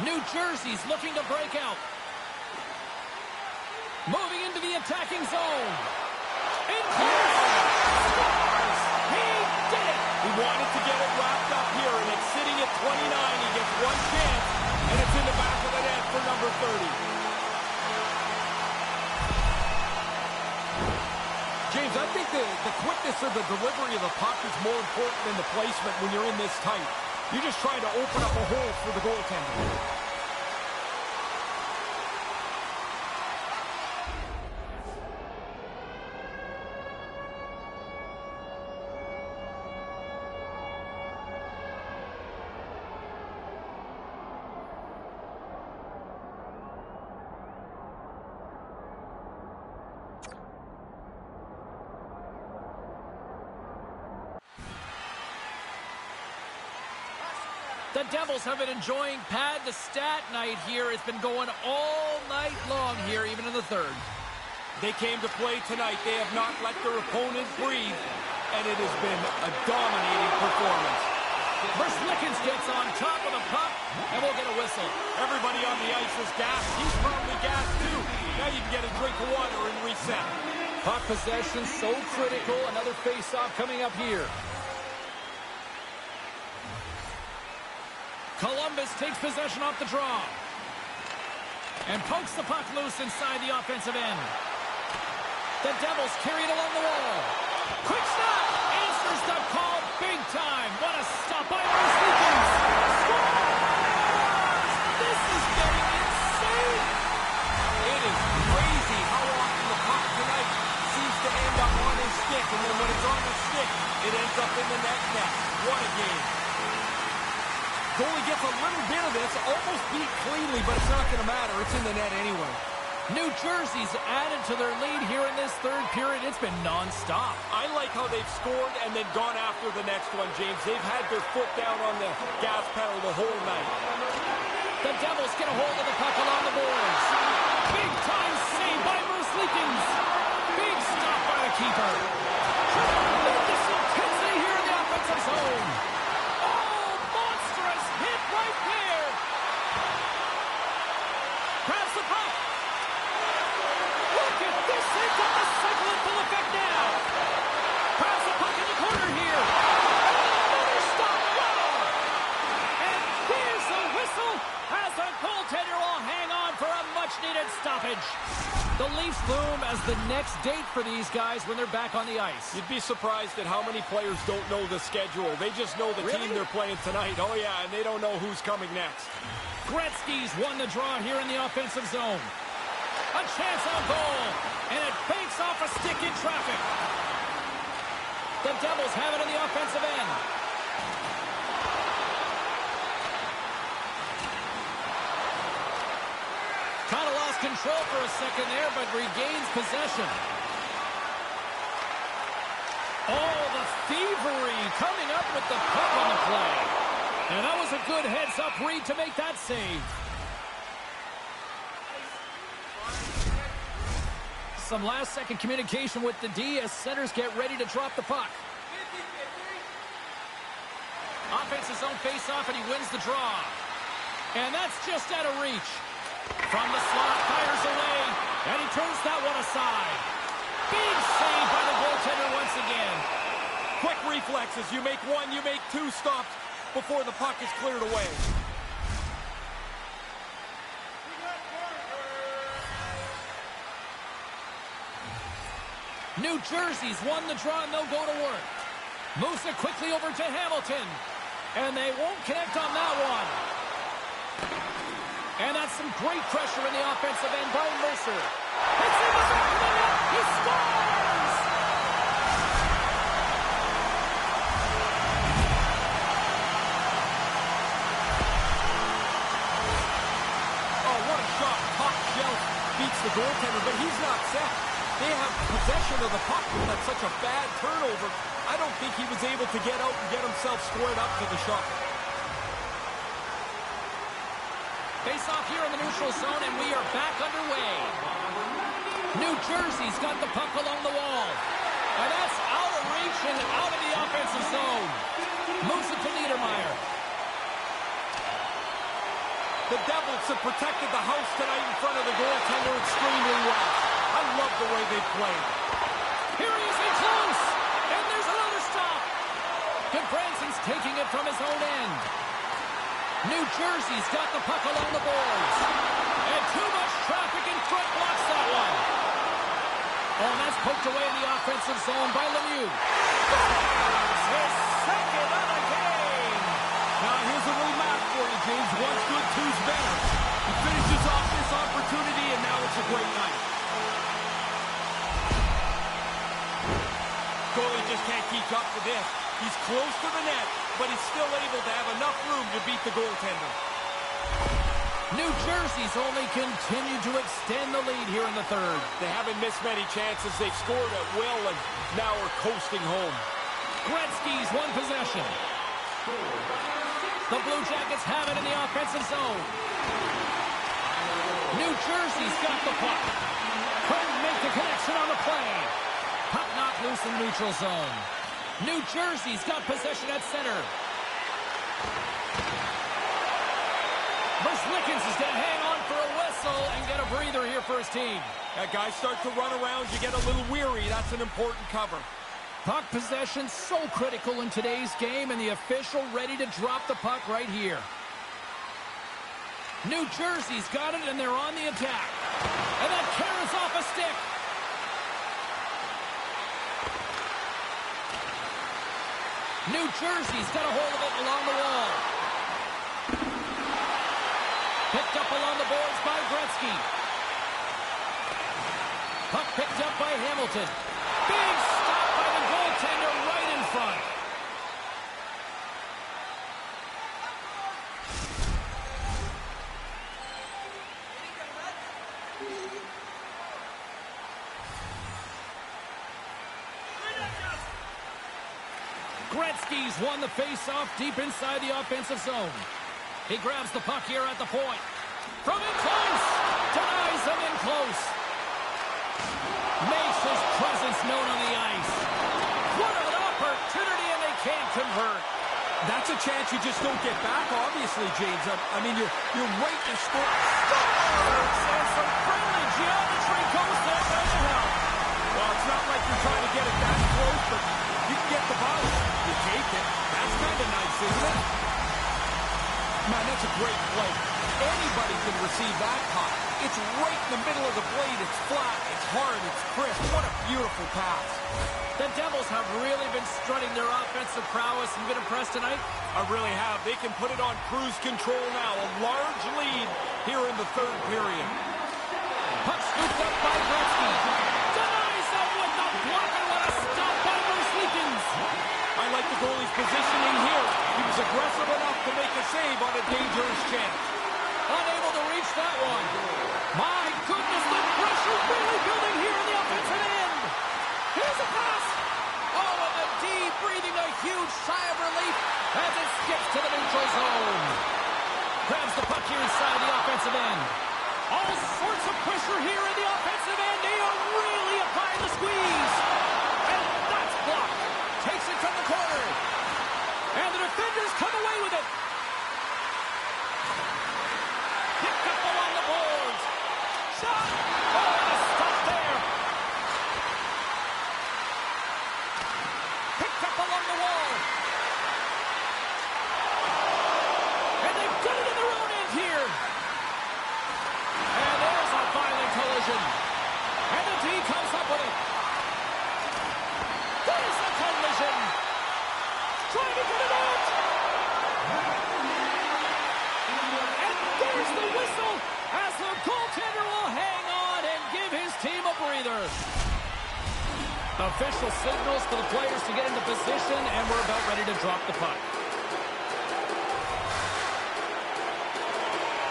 New Jersey's looking to break out. Moving into the attacking zone. In clear. Scores! He did it! He wanted to get it wrapped up here, and it's sitting at 29. He gets one chance, and it's in the back of the net for number 30. James, I think the quickness of the delivery of the puck is more important than the placement when you're in this tight. You're just trying to open up a hole for the goaltender. The Devils have been enjoying pad the stat night here. It's been going all night long here, even in the third. They came to play tonight. They have not let their opponent breathe, and it has been a dominating performance. Merzlikins gets on top of the puck, and we'll get a whistle. Everybody on the ice is gassed. He's probably gassed too. Now you can get a drink of water and reset. Puck possession so critical. Another face-off coming up here. Columbus takes possession off the draw. And pokes the puck loose inside the offensive end. The Devils carry it along the wall. Quick stop! Answers the call big time. What a stop by Merzlikins. Scores! This is getting insane. It is crazy how often the puck tonight seems to end up on his stick. And then when it's on the stick, it ends up in the net. What a game. Goalie gets a little bit of this, almost beat cleanly, but it's not going to matter. It's in the net anyway. New Jersey's added to their lead here in this third period. It's been nonstop. I like how they've scored and then gone after the next one, James. They've had their foot down on the gas pedal the whole night. The Devils get a hold of the puck along the boards. Big time save by Merzlikins. Big stop by the keeper. Tremendous intensity here in the offensive zone. Right there. Grabs the puck. Look at this. They've got the cycle in full effect now. Grabs the puck in the corner here. Another stop. Wow. And there's the whistle as the goaltender will hang on for a much-needed stoppage. The Leafs loom as the next date for these guys when they're back on the ice. You'd be surprised at how many players don't know the schedule. They just know the team they're playing tonight. Oh, yeah, and they don't know who's coming next. Gretzky's won the draw here in the offensive zone. A chance on goal, and it banks off a stick in traffic. The Devils have it in the offensive end. Kind of lost control for a second there, but regains possession. Oh, the thievery coming up with the puck on the play. And that was a good heads-up read to make that save. Some last-second communication with the D as centers get ready to drop the puck. Offense's own face-off, and he wins the draw. And that's just out of reach. From the slot, fires away, and he turns that one aside. Big save by the goaltender once again. Quick reflexes. You make one, you make two stops before the puck is cleared away. New Jersey's won the draw, and they'll go to work. Moves it quickly over to Hamilton. And they won't connect on that one. And that's some great pressure in the offensive end by Mercer. It's in the back of the net. He scores! Oh, what a shot. Top shelf beats the goaltender, but he's not set. They have possession of the puck with such a bad turnover. I don't think he was able to get out and get himself squared up to the shot. Face off here in the neutral zone, and we are back underway. New Jersey's got the puck along the wall. And that's out of reach and out of the offensive zone. Moves it to Niedermeyer. The Devils have protected the house tonight in front of the goaltender extremely well. I love the way they play. Here he is in close. And there's another stop. Goodbranson's taking it from his own end. New Jersey's got the puck along the boards. And too much traffic in front blocks that one. Oh, and that's poked away in the offensive zone by Lemieux. His second of the game. Now here's a little math for you, James. One's good, two's better. He finishes off this opportunity, and now it's a great night. Goalie just can't keep up with this. He's close to the net, but he's still able to have enough room to beat the goaltender. New Jersey's only continued to extend the lead here in the third. They haven't missed many chances. They've scored at will, and now are coasting home. Gretzky's won possession. The Blue Jackets have it in the offensive zone. New Jersey's got the puck. Couldn't make the connection on the play. Puck knocked loose in the neutral zone. New Jersey's got possession at center. Lickens is going to hang on for a whistle and get a breather here for his team. That guys start to run around, you get a little weary. That's an important cover. Puck possession so critical in today's game, and the official ready to drop the puck right here. New Jersey's got it, and they're on the attack. And that carries off a stick. New Jersey's got a hold of it along the wall. Picked up along the boards by Gretzky. Puck picked up by Hamilton. Big stop by the goaltender right in front. Gretzky's won the face-off deep inside the offensive zone. He grabs the puck here at the point. From in close. Denies him in close. Makes his presence known on the ice. What an opportunity, and they can't convert. That's a chance you just don't get back, obviously, James. I mean, you're right to score. And some friendly geometry goes there by the help. Well, it's not like you're trying to get it that close, but you can get the bounce. You take it. That's kind of nice, isn't it? Man, that's a great play. Anybody can receive that puck. It's right in the middle of the blade. It's flat, it's hard, it's crisp. What a beautiful pass. The Devils have really been strutting their offensive prowess and been impressed tonight. I really have. They can put it on cruise control now. A large lead here in the third period. Puck scooped up by Gretzky. Denies him with the block, and what a stop by Lickens. I like the goalie's positioning here. He was aggressive enough to make a save on a dangerous chance. Unable to reach that one. My goodness, the pressure really building here in the offensive end. Here's a pass. Oh, and the D breathing a huge sigh of relief as it skips to the neutral zone. Grabs the puck here inside the offensive end. All sorts of pressure here in the offensive end. They are really applying the squeeze. And that's blocked. Takes it from the corner. And the defenders come away with it. Picked up along the boards. Shot. Oh, a stop there. Picked up along the wall. And they've got it in their own end here. And there's a violent collision. And the D comes up with it. Official signals for the players to get into position, and we're about ready to drop the puck.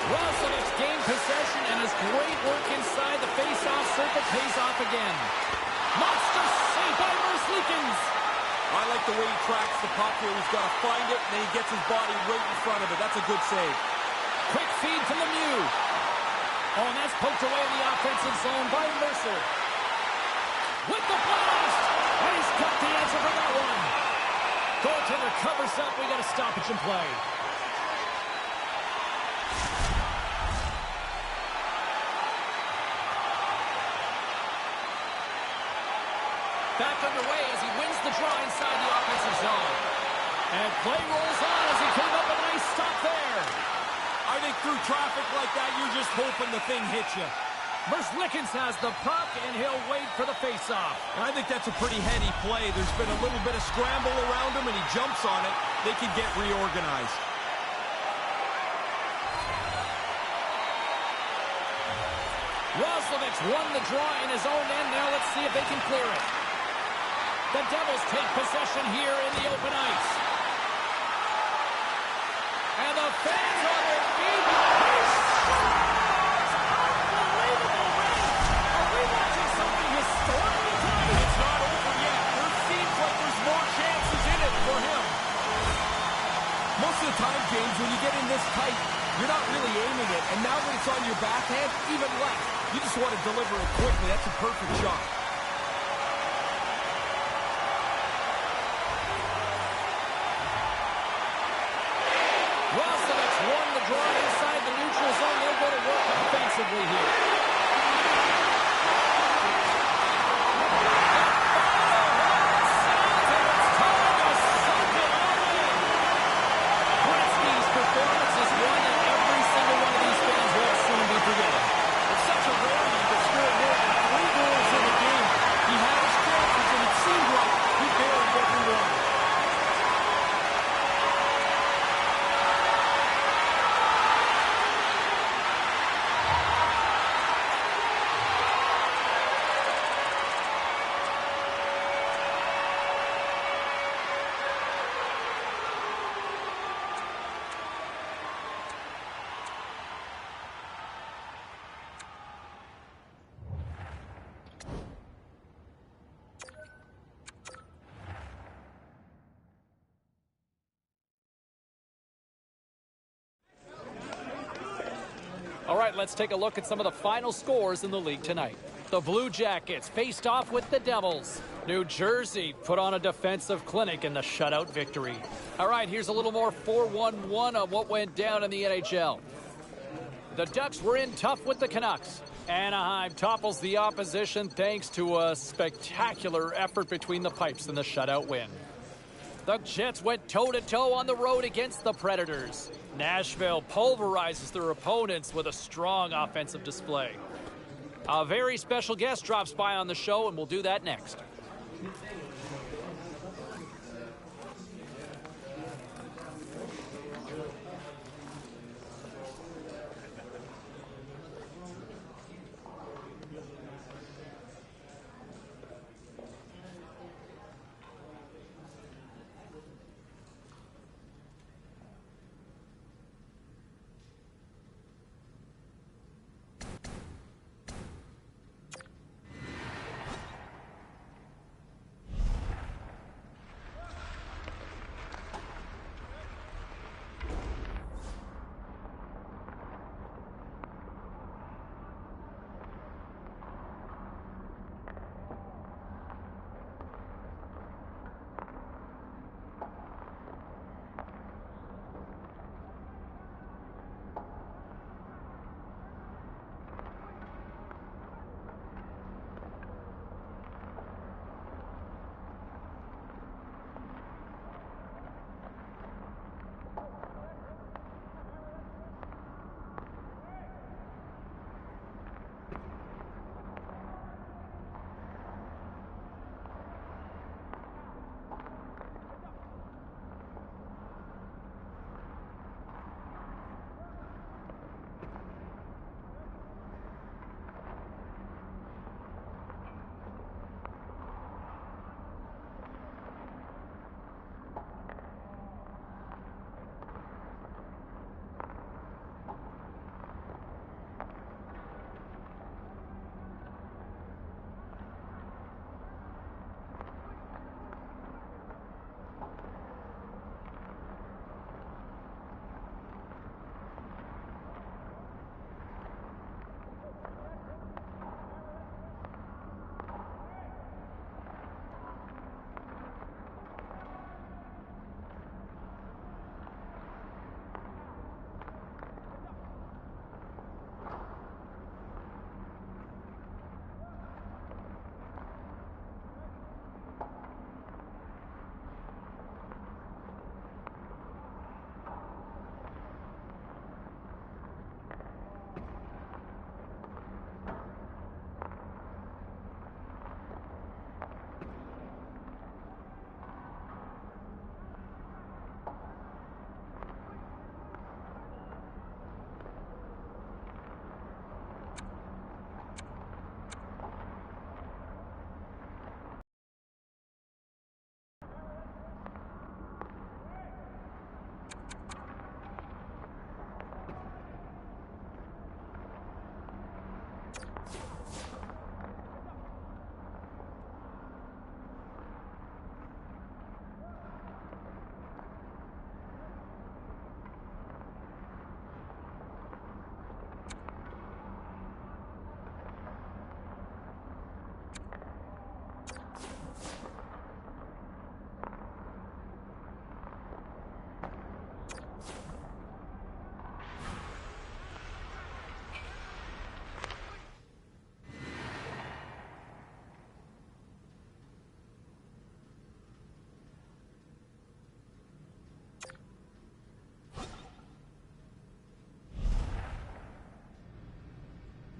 Roslovic gained possession, and his great work inside the face-off circle pays off again. Monster save by Merzlikins. I like the way he tracks the puck here. He's got to find it, and then he gets his body right in front of it. That's a good save. Quick feed to Lemieux. Oh, and that's poked away in the offensive zone by Mercer. With the blast! And he's got the answer for that one. Goaltender covers up. We got a stoppage in play. Back underway as he wins the draw inside the offensive zone. And play rolls on as he came up with a nice stop there. I think through traffic like that, you're just hoping the thing hits you. Merzlikins has the puck, and he'll wait for the face-off. And I think that's a pretty heady play. There's been a little bit of scramble around him, and he jumps on it. They can get reorganized. Roslovic won the draw in his own end. Now let's see if they can clear it. The Devils take possession here in the open ice. And the fans on their feet. Unbelievable win. Are we watching something historical tonight? It's not over yet. There seems like there's more chances in it for him. Most of the time, James, when you get in this tight, you're not really aiming it. And now when it's on your backhand, even less. You just want to deliver it quickly. That's a perfect shot. Roslovic won the draw inside the neutral zone. They'll go to work offensively here. Gretzky's performance is one that every single one of these fans will soon be forgetting. It's such a rarity to score more than 3 goals in a game. He had his chances, and it seemed like he buried every one. All right, let's take a look at some of the final scores in the league tonight. The Blue Jackets faced off with the Devils. New Jersey put on a defensive clinic in the shutout victory. All right, here's a little more 4-1-1 on what went down in the NHL. The Ducks were in tough with the Canucks. Anaheim topples the opposition thanks to a spectacular effort between the pipes in the shutout win. The Jets went toe-to-toe on the road against the Predators. Nashville pulverizes their opponents with a strong offensive display. A very special guest drops by on the show, and we'll do that next.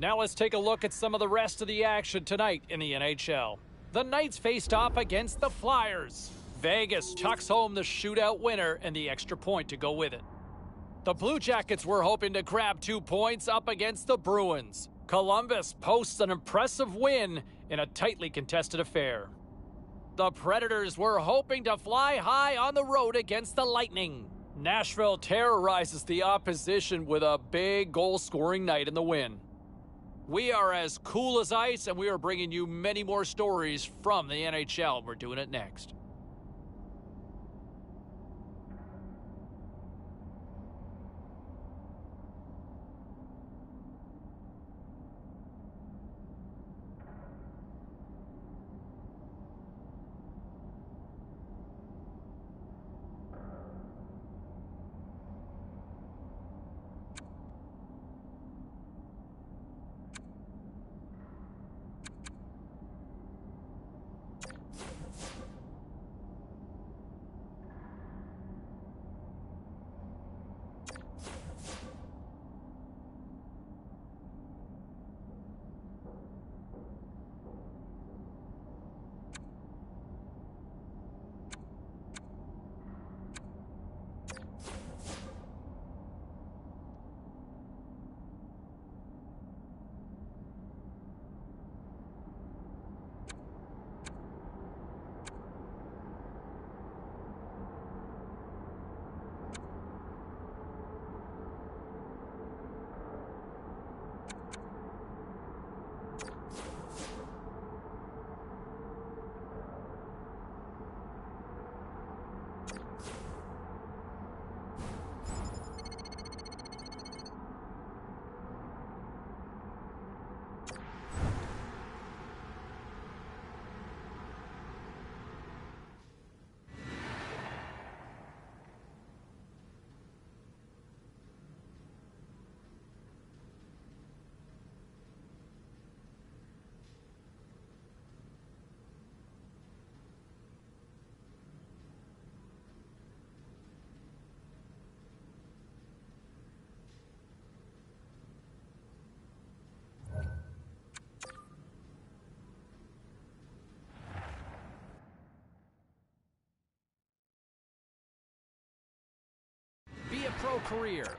Now let's take a look at some of the rest of the action tonight in the NHL. The Knights faced off against the Flyers. Vegas tucks home the shootout winner and the extra point to go with it. The Blue Jackets were hoping to grab 2 points up against the Bruins. Columbus posts an impressive win in a tightly contested affair. The Predators were hoping to fly high on the road against the Lightning. Nashville terrorizes the opposition with a big goal-scoring night in the win. We are as cool as ice, and we are bringing you many more stories from the NHL. We're doing it next. Be a pro career.